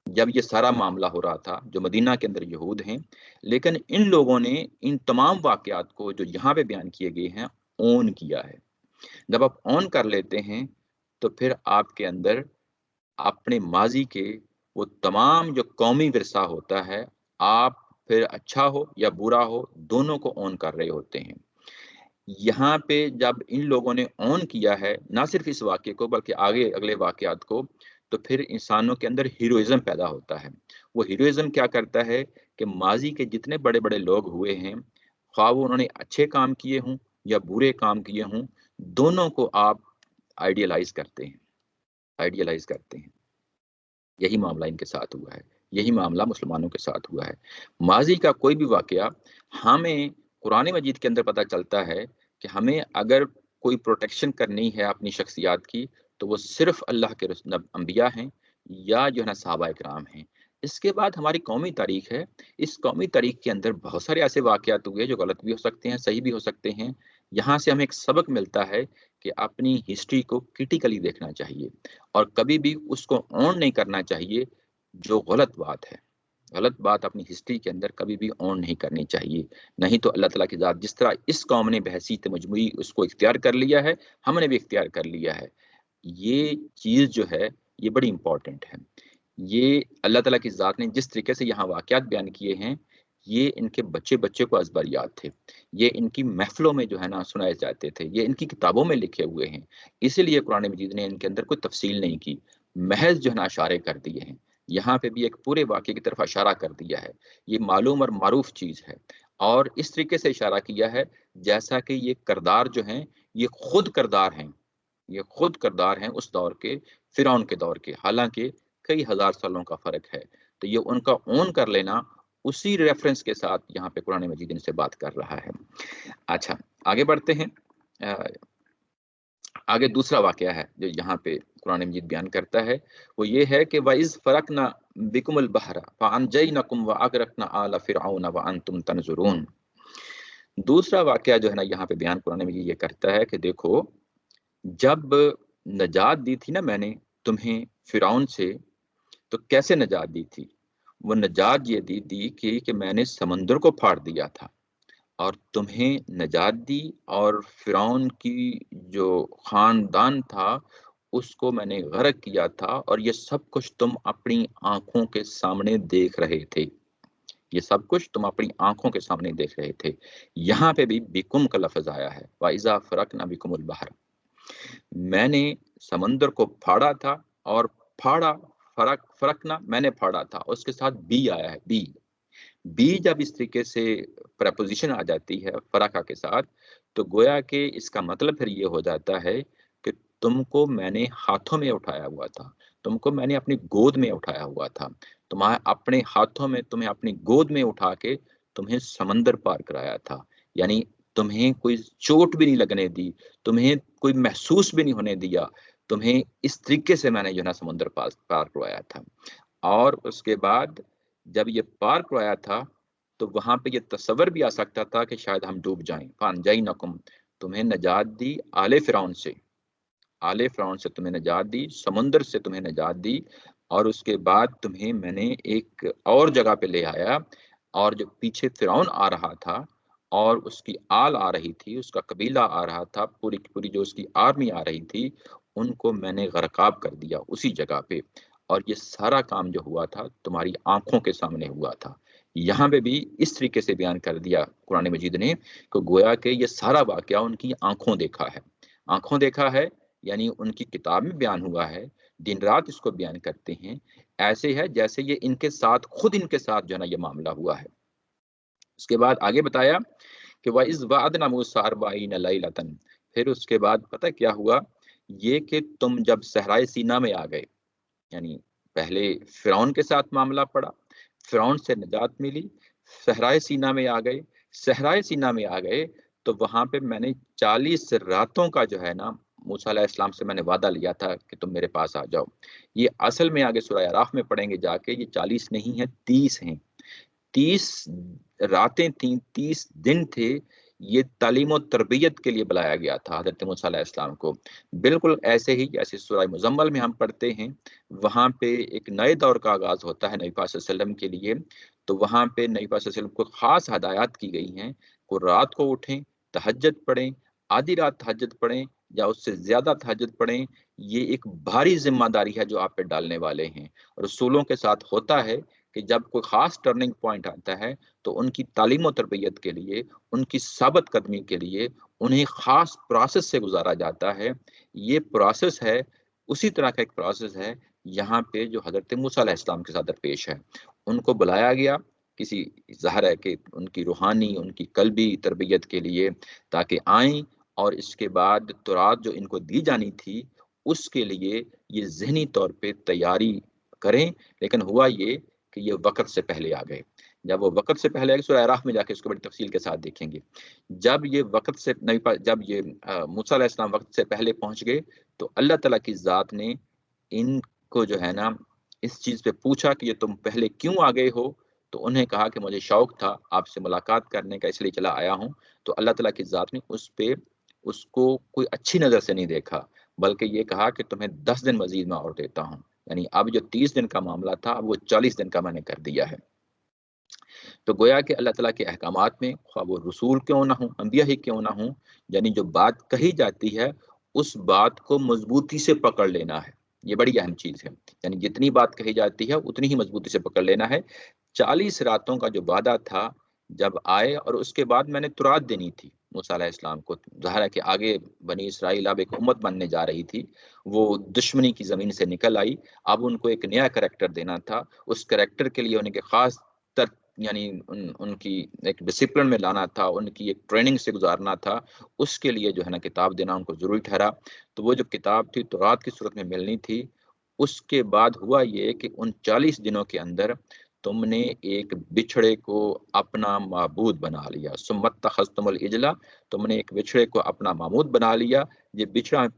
جب یہ سارا معاملہ ہو رہا تھا، جو مدینہ کے اندر یہود ہیں، لیکن ان لوگوں نے ان تمام واقعات کو جو یہاں پہ بیان کیے گئے ہیں اون کیا ہے۔ جب آپ اون کر لیتے ہیں تو پھر آپ کے اندر اپنے ماضی کے وہ تمام جو قومی ورثہ ہوتا ہے، آپ پھر اچھا ہو یا برا ہو دونوں کو اون کر رہے ہوتے ہیں۔ یہاں پہ جب ان لوگوں نے اون کیا ہے نہ صرف اس واقعے کو بلکہ آگے اگلے واقعات کو، تو پھر انسانوں کے اندر ہیروئزم پیدا ہوتا ہے۔ وہ ہیروئزم کیا کرتا ہے کہ ماضی کے جتنے بڑے بڑے لوگ ہوئے ہیں، خواہ وہ انہوں نے اچھے کام کیے ہوں یا برے کام کیے ہوں، دونوں کو آپ آئیڈیلائز کرتے ہیں۔ یہی معاملہ ان کے ساتھ ہوا ہے، یہی معاملہ مسلمانوں کے ساتھ ہوا ہے۔ ماضی کا کوئی بھی واقعہ ہمیں قرآن مجید کے اندر پتہ چلتا ہے کہ ہمیں اگر کوئی پروٹیکشن کرنی ہے اپنی شخصیات کی تو وہ صرف اللہ کے انبیاء ہیں یا جو ہے نا صحابہ اکرام ہیں۔ اس کے بعد ہماری قومی تاریخ ہے، اس قومی تاریخ کے اندر بہت سارے ایسے واقعات ہوئے جو غلط بھی ہو سکتے ہیں، صحیح بھی ہو سکتے ہیں۔ یہاں سے ہمیں ایک سبق ملتا ہے کہ اپنی ہسٹری کو کرٹیکلی دیکھنا چاہیے اور کبھی بھی اس کو اون نہیں کرنا چاہیے جو غلط بات ہے۔ غلط بات اپنی ہسٹری کے اندر کبھی بھی اون نہیں کرنی چاہیے، نہیں تو اللہ تعالیٰ کی ذات جس طرح اس قوم نے بحیثیت مجموعی اس کو اختیار کر لیا ہے، ہم نے بھی اختیار کر لیا ہے۔ یہ چیز جو ہے یہ بڑی امپورٹنٹ ہے۔ یہ اللہ تعالیٰ کی ذات نے جس طریقے سے یہاں واقعات بیان کیے ہیں، یہ ان کے بچے کو ازبر یاد تھے، یہ ان کی محفلوں میں جو ہے نا سنائے جاتے تھے، یہ ان کی کتابوں میں لکھے ہوئے ہیں۔ اسی لیے قرآن مجید نے ان کے اندر کوئی تفصیل نہیں کی، محض جو ہے نا اشارے کر دیے ہیں۔ یہاں پہ بھی ایک پورے واقعے کی طرف اشارہ کر دیا ہے، یہ معلوم اور معروف چیز ہے، اور اس طریقے سے اشارہ کیا ہے جیسا کہ یہ کردار جو ہیں یہ خود کردار ہیں، یہ خود کردار ہیں اس دور کے، فرعون کے دور کے، حالانکہ کئی ہزار سالوں کا فرق ہے۔ تو یہ ان کا اون کر لینا اسی ریفرنس کے ساتھ یہاں پہ قرآن مجید ان سے بات کر رہا ہے۔ اچھا آگے بڑھتے ہیں۔ آگے دوسرا واقعہ ہے جو یہاں پہ قرآن مجید بیان کرتا ہے، وہ یہ ہے کہ وَإِذْ فَرَقْنَا بِكُمُ الْبَحْرَ فَأَنْجَيْنَكُمْ وَأَغْرَقْنَا آلَ فِرْعَوْنَ وَأَنْتُمْ تَنْظُرُونَ۔ دوسرا واقعہ جو ہے نا یہاں پہ بیان قرآن مجید یہ کرتا ہے کہ دیکھو، جب نجات دی تھی نا میں نے تمہیں فرعون سے، تو کیسے نجات دی تھی؟ وہ نجات یہ دی کہ میں نے سمندر کو پھاڑ دیا تھا اور تمہیں نجات دی، اور فرعون کی جو خاندان تھا اس کو میں نے غرق کیا تھا، اور یہ سب کچھ تم اپنی آنکھوں کے سامنے دیکھ رہے تھے، یہ سب کچھ تم اپنی آنکھوں کے سامنے دیکھ رہے تھے۔ یہاں پہ بھی بکم کا لفظ آیا ہے، وَإِذَا فَرَقْنَا بِكُمُ الْبَحْرَ، میں نے سمندر کو پھاڑا تھا، اور پھاڑا فرقنا میں نے پھاڑا تھا، اس کے ساتھ بی آیا ہے، بی جب اس طریقے سے پریپوزیشن آ جاتی ہے فرقہ کے ساتھ، تو گویا کہ اس کا مطلب پھر یہ ہو جاتا ہے کہ تم کو میں نے ہاتھوں میں اٹھایا ہوا تھا، تم کو میں نے اپنی گود میں اٹھایا ہوا تھا، تمہیں اپنے ہاتھوں میں، تمہیں اپنی گود میں اٹھا کے تمہیں سمندر پار کرایا تھا، یعنی تمہیں کوئی چوٹ بھی نہیں لگنے دی، تمہیں کوئی محسوس بھی نہیں ہونے دیا، تمہیں اس طریقے سے میں نے جو ہے نا سمندر پار کروایا تھا۔ اور اس کے بعد جب یہ پار کروایا تھا تو وہاں پہ یہ تصور بھی آ سکتا تھا کہ شاید ہم ڈوب جائیں، فَأَنْجَيْنَكُمْ، تمہیں نجات دی آل فرعون سے تمہیں نجات دی، سمندر سے تمہیں نجات دی، اور اس کے بعد تمہیں میں نے ایک اور جگہ پہ لے آیا، اور جو پیچھے فرعون آ رہا تھا اور اس کی آل آ رہی تھی، اس کا قبیلہ آ رہا تھا، پوری جو اس کی آرمی آ رہی تھی، ان کو میں نے غرقاب کر دیا اسی جگہ پہ، اور یہ سارا کام جو ہوا تھا تمہاری آنکھوں کے سامنے ہوا تھا۔ یہاں پہ بھی اس طریقے سے بیان کر دیا قرآن مجید نے کہ گویا کہ یہ سارا واقعہ ان کی آنکھوں دیکھا ہے یعنی ان کی کتاب میں بیان ہوا ہے، دن رات اس کو بیان کرتے ہیں، ایسے ہے جیسے یہ ان کے ساتھ خود ان کے ساتھ جو ہے نا یہ معاملہ ہوا ہے۔ اس کے بعد آگے بتایا کہ وَإِذْ وَعَدْنَا مُوسَىٰ 40 لَيْلَةً، پھر اس کے بعد پتہ کیا ہوا، یہ کہ تم جب صحرائے سینا میں آ گئے، یعنی پہلے فرعون کے ساتھ معاملہ پڑا، فرعون سے نجات ملی، صحرائے سینا میں آ گئے، صحرائے سینا میں آ گئے تو وہاں پہ میں نے 40 راتوں کا جو ہے نا موسیٰ علیہ السلام سے میں نے وعدہ لیا تھا کہ تم میرے پاس آ جاؤ۔ یہ اصل میں آگے سورہ اعراف میں پڑھیں گے جا کے، یہ 40 نہیں ہے، 30 ہیں، 30 راتیں تھیں، 30 دن تھے۔ یہ تعلیم و تربیت کے لیے بلایا گیا تھا حضرت موسیٰ علیہ السلام کو، بالکل ایسے ہی جیسے سورہ مزمل میں ہم پڑھتے ہیں، وہاں پہ ایک نئے دور کا آغاز ہوتا ہے نبی پاک صلی اللہ علیہ وسلم کے لیے، تو وہاں پہ نبی پاک صلی اللہ علیہ وسلم کو خاص ہدایات کی گئی ہیں کہ رات کو اٹھیں، تہجد پڑھیں، آدھی رات تہجد پڑھیں یا اس سے زیادہ تہجد پڑھیں، یہ ایک بھاری ذمہ داری ہے جو آپ پہ ڈالنے والے ہیں۔ رسولوں کے ساتھ ہوتا ہے کہ جب کوئی خاص ٹرننگ پوائنٹ آتا ہے تو ان کی تعلیم و تربیت کے لیے، ان کی ثابت قدمی کے لیے انہیں خاص پروسیس سے گزارا جاتا ہے۔ یہ پروسیس ہے، اسی طرح کا ایک پروسیس ہے یہاں پہ جو حضرت موسیٰ علیہ السلام کے ساتھ درپیش ہے۔ ان کو بلایا گیا کسی ظاہر ہے کہ ان کی روحانی، ان کی قلبی تربیت کے لیے، تاکہ آئیں اور اس کے بعد تورات جو ان کو دی جانی تھی اس کے لیے یہ ذہنی طور پہ تیاری کریں، لیکن ہوا یہ کہ یہ وقت سے پہلے آ گئے۔ جب وہ وقت سے پہلے آئے، سورہ اعراف میں جا کے اس کو بڑی تفصیل کے ساتھ دیکھیں گے، جب یہ وقت سے جب یہ موسیٰ علیہ السلام وقت سے پہلے پہنچ گئے تو اللہ تعالیٰ کی ذات نے ان کو جو ہے نا اس چیز پہ پوچھا کہ یہ تم پہلے کیوں آ گئے ہو، تو انہیں کہا کہ مجھے شوق تھا آپ سے ملاقات کرنے کا، اس لیے چلا آیا ہوں۔ تو اللہ تعالیٰ کی ذات نے اس کو کوئی اچھی نظر سے نہیں دیکھا، بلکہ یہ کہا کہ تمہیں 10 دن مزید میں اور دیتا ہوں، یعنی اب جو 30 دن کا معاملہ تھا اب وہ 40 دن کا میں نے کر دیا ہے۔ تو گویا کہ اللہ تعالیٰ کے احکامات میں خواہ وہ رسول کیوں نہ ہوں، انبیاء ہی کیوں نہ ہوں، یعنی جو بات کہی جاتی ہے اس بات کو مضبوطی سے پکڑ لینا ہے، یہ بڑی اہم چیز ہے، یعنی جتنی بات کہی جاتی ہے اتنی ہی مضبوطی سے پکڑ لینا ہے۔ 40 راتوں کا جو وعدہ تھا جب آئے، اور اس کے بعد میں نے تورات دینی تھی موسیٰ علیہ السلام کو، ظاہر ہے کہ آگے بنی اسرائیل اب ایک امت بننے جا رہی تھی، وہ دشمنی کی زمین سے نکل آئی، اب ان کو ایک نیا کریکٹر دینا تھا، اس کریکٹر کے لیے ان کے خاص یعنی ان کی ایک ڈسپلن میں لانا تھا، ان کی ایک ٹریننگ سے گزارنا تھا، اس کے لیے جو ہے نا کتاب دینا ان کو ضروری ٹھہرا۔ تو وہ جو کتاب تھی تورات کی صورت میں ملنی تھی، اس کے بعد ہوا یہ کہ ان 40 دنوں کے اندر تم نے ایک بچھڑے کو اپنا معبود بنا لیا، ثم اتخذتم العجل، تم نے ایک بچھڑے کو اپنا معبود بنا لیا۔ یہ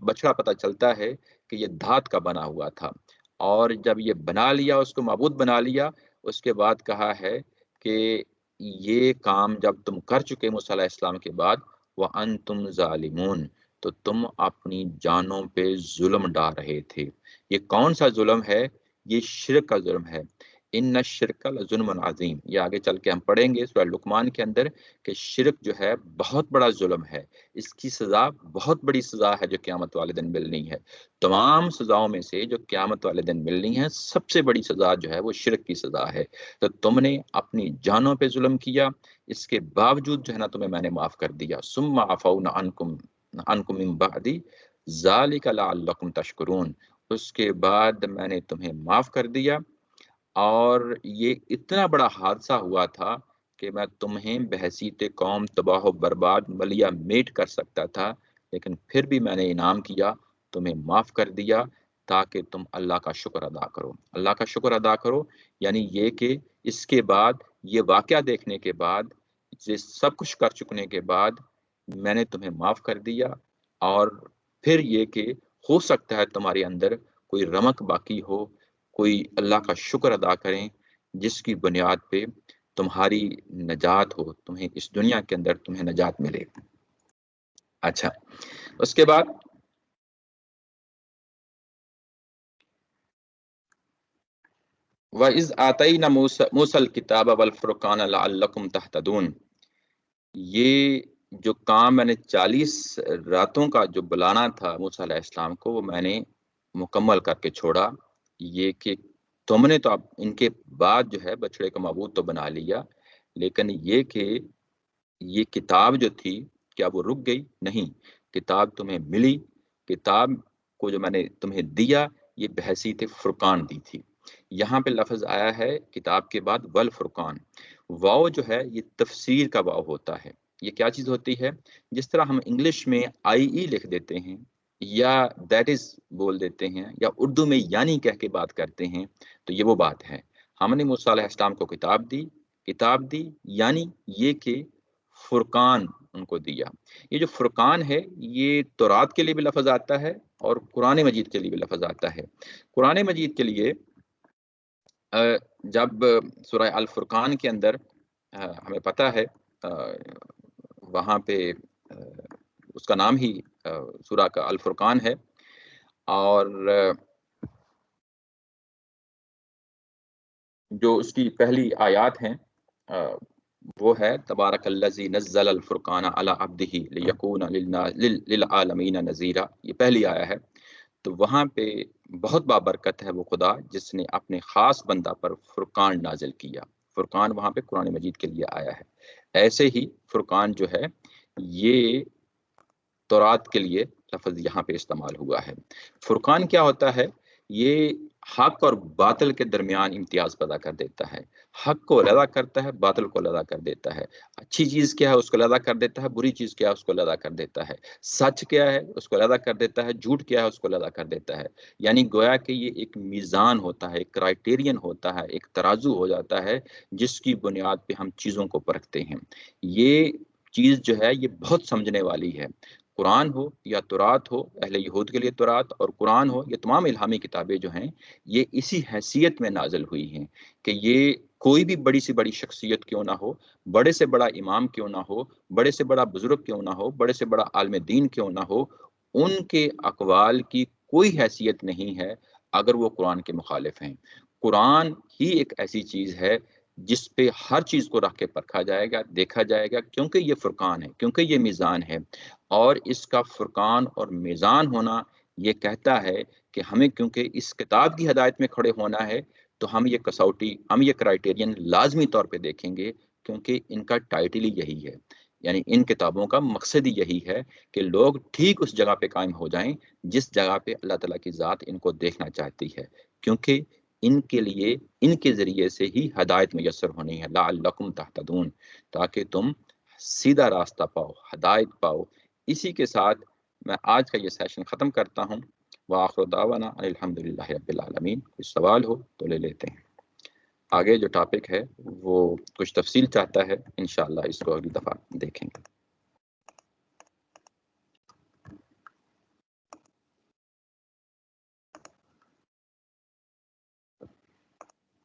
بچڑا پتہ چلتا ہے کہ یہ دھات کا بنا ہوا تھا، اور جب یہ بنا لیا، اس کو معبود بنا لیا، اس کے بعد کہا ہے کہ یہ کام جب تم کر چکے موسیٰ علیہ السلام کے بعد، وَأَنْتُمْ ظَالِمُونَ، تو تم اپنی جانوں پہ ظلم ڈال رہے تھے۔ یہ کون سا ظلم ہے؟ یہ شرک کا ظلم ہے۔ ان الشرک لظلم عظیم، یہ آگے چل کے ہم پڑھیں گے سورہ لقمان کے اندر کہ شرک جو ہے بہت بڑا ظلم ہے، اس کی سزا بہت بڑی سزا ہے جو قیامت والے دن ملنی ہے۔ تمام سزاؤں میں سے جو قیامت والے دن ملنی ہے، سب سے بڑی سزا جو ہے وہ شرک کی سزا ہے۔ تو تم نے اپنی جانوں پہ ظلم کیا، اس کے باوجود جو ہے نا تمہیں میں نے معاف کر دیا۔ ثم عفونا عنکم من بعد ذلک لعلکم تشکرون، اس کے بعد میں نے تمہیں معاف کر دیا، اور یہ اتنا بڑا حادثہ ہوا تھا کہ میں تمہیں بحیثیت قوم تباہ و برباد ملیا میٹ کر سکتا تھا، لیکن پھر بھی میں نے انعام کیا، تمہیں معاف کر دیا تاکہ تم اللہ کا شکر ادا کرو۔ اللہ کا شکر ادا کرو یعنی یہ کہ اس کے بعد، یہ واقعہ دیکھنے کے بعد، یہ سب کچھ کر چکنے کے بعد میں نے تمہیں معاف کر دیا، اور پھر یہ کہ ہو سکتا ہے تمہارے اندر کوئی رمق باقی ہو، کوئی اللہ کا شکر ادا کریں جس کی بنیاد پہ تمہاری نجات ہو، تمہیں اس دنیا کے اندر تمہیں نجات ملے۔ اچھا، اس کے بعد وَإِذْ آتَيْنَا مُوسَى الْكِتَابَ وَالْفُرْقَانَ لَعَلَّكُمْ تَهْتَدُونَ، یہ جو کام میں نے 40 راتوں کا جو بلانا تھا موسیٰ علیہ السلام کو، وہ میں نے مکمل کر کے چھوڑا۔ یہ کہ تم نے تو اب ان کے بعد جو ہے بچڑے کا معبود تو بنا لیا، لیکن یہ کہ یہ کتاب جو تھی کیا وہ رک گئی؟ نہیں، کتاب تمہیں ملی، کتاب کو جو میں نے تمہیں دیا یہ بحیثیت فرقان دی تھی. یہاں پہ لفظ آیا ہے کتاب کے بعد والفرقان. واو جو ہے یہ تفسیر کا واو ہوتا ہے. یہ کیا چیز ہوتی ہے؟ جس طرح ہم انگلش میں آئی ای لکھ دیتے ہیں یا دیٹ از بول دیتے ہیں یا اردو میں یعنی کہہ کے بات کرتے ہیں، تو یہ وہ بات ہے. ہم نے موسیٰ علیہ السلام کو کتاب دی یعنی یہ کہ فرقان ان کو دیا. یہ جو فرقان ہے یہ تورات کے لیے بھی لفظ آتا ہے اور قرآن مجید کے لیے بھی لفظ آتا ہے. قرآن مجید کے لیے جب سورہ الفرقان کے اندر ہمیں پتہ ہے وہاں پہ اس کا نام ہی سورہ کا الفرقان ہے، اور جو اس کی پہلی آیات ہیں وہ ہے تبارک الذی نزل الفرقان علی عبدہ لیکون للعالمین نذیرا. یہ پہلی آیا ہے. تو وہاں پہ بہت بابرکت ہے وہ خدا جس نے اپنے خاص بندہ پر فرقان نازل کیا. فرقان وہاں پہ قرآن مجید کے لیے آیا ہے. ایسے ہی فرقان جو ہے یہ تورات کے لیے لفظ یہاں پہ استعمال ہوا ہے. فرقان کیا ہوتا ہے؟ یہ حق اور باطل کے درمیان امتیاز پیدا کر دیتا ہے. حق کو علیحدہ کرتا ہے، باطل کو علیحدہ کر دیتا ہے. اچھی چیز کیا ہے اس کو علیحدہ کر دیتا ہے، بری چیز کیا ہے اس کو علیحدہ کر دیتا ہے. سچ کیا ہے اس کو علیحدہ کر دیتا ہے، جھوٹ کیا ہے اس کو علیحدہ کر دیتا ہے. یعنی گویا کہ یہ ایک میزان ہوتا ہے، ایک کرائٹیرین ہوتا ہے، ایک ترازو ہو جاتا ہے جس کی بنیاد پہ ہم چیزوں کو پرکھتے ہیں. یہ چیز جو ہے یہ بہت سمجھنے والی ہے. قرآن ہو یا تورات ہو، اہل یہود کے لیے تورات، اور قرآن ہو، یہ تمام الہامی کتابیں جو ہیں یہ اسی حیثیت میں نازل ہوئی ہیں کہ یہ کوئی بھی بڑی سے بڑی شخصیت کیوں نہ ہو، بڑے سے بڑا امام کیوں نہ ہو، بڑے سے بڑا بزرگ کیوں نہ ہو، بڑے سے بڑا عالم دین کیوں نہ ہو، ان کے اقوال کی کوئی حیثیت نہیں ہے اگر وہ قرآن کے مخالف ہیں. قرآن ہی ایک ایسی چیز ہے جس پہ ہر چیز کو رکھ کے پرکھا جائے گا، دیکھا جائے گا، کیونکہ یہ فرقان ہے، کیونکہ یہ میزان ہے. اور اس کا فرقان اور میزان ہونا یہ کہتا ہے کہ ہمیں کیونکہ اس کتاب کی ہدایت میں کھڑے ہونا ہے تو ہم یہ کسوٹی، ہم یہ کرائٹیرین لازمی طور پہ دیکھیں گے، کیونکہ ان کا ٹائٹل ہی یہی ہے. یعنی ان کتابوں کا مقصد ہی یہی ہے کہ لوگ ٹھیک اس جگہ پہ قائم ہو جائیں جس جگہ پہ اللہ تعالیٰ کی ذات ان کو دیکھنا چاہتی ہے، کیونکہ ان کے لیے ان کے ذریعے سے ہی ہدایت میسر ہونی ہے. لعلکم تہتدون، تاکہ تم سیدھا راستہ پاؤ، ہدایت پاؤ. اسی کے ساتھ میں آج کا یہ سیشن ختم کرتا ہوں. وآخر دعوانا الحمدللہ رب العالمین. کوئی سوال ہو تو لے لیتے ہیں. آگے جو ٹاپک ہے وہ کچھ تفصیل چاہتا ہے، انشاءاللہ اس کو اگلی دفعہ دیکھیں گے.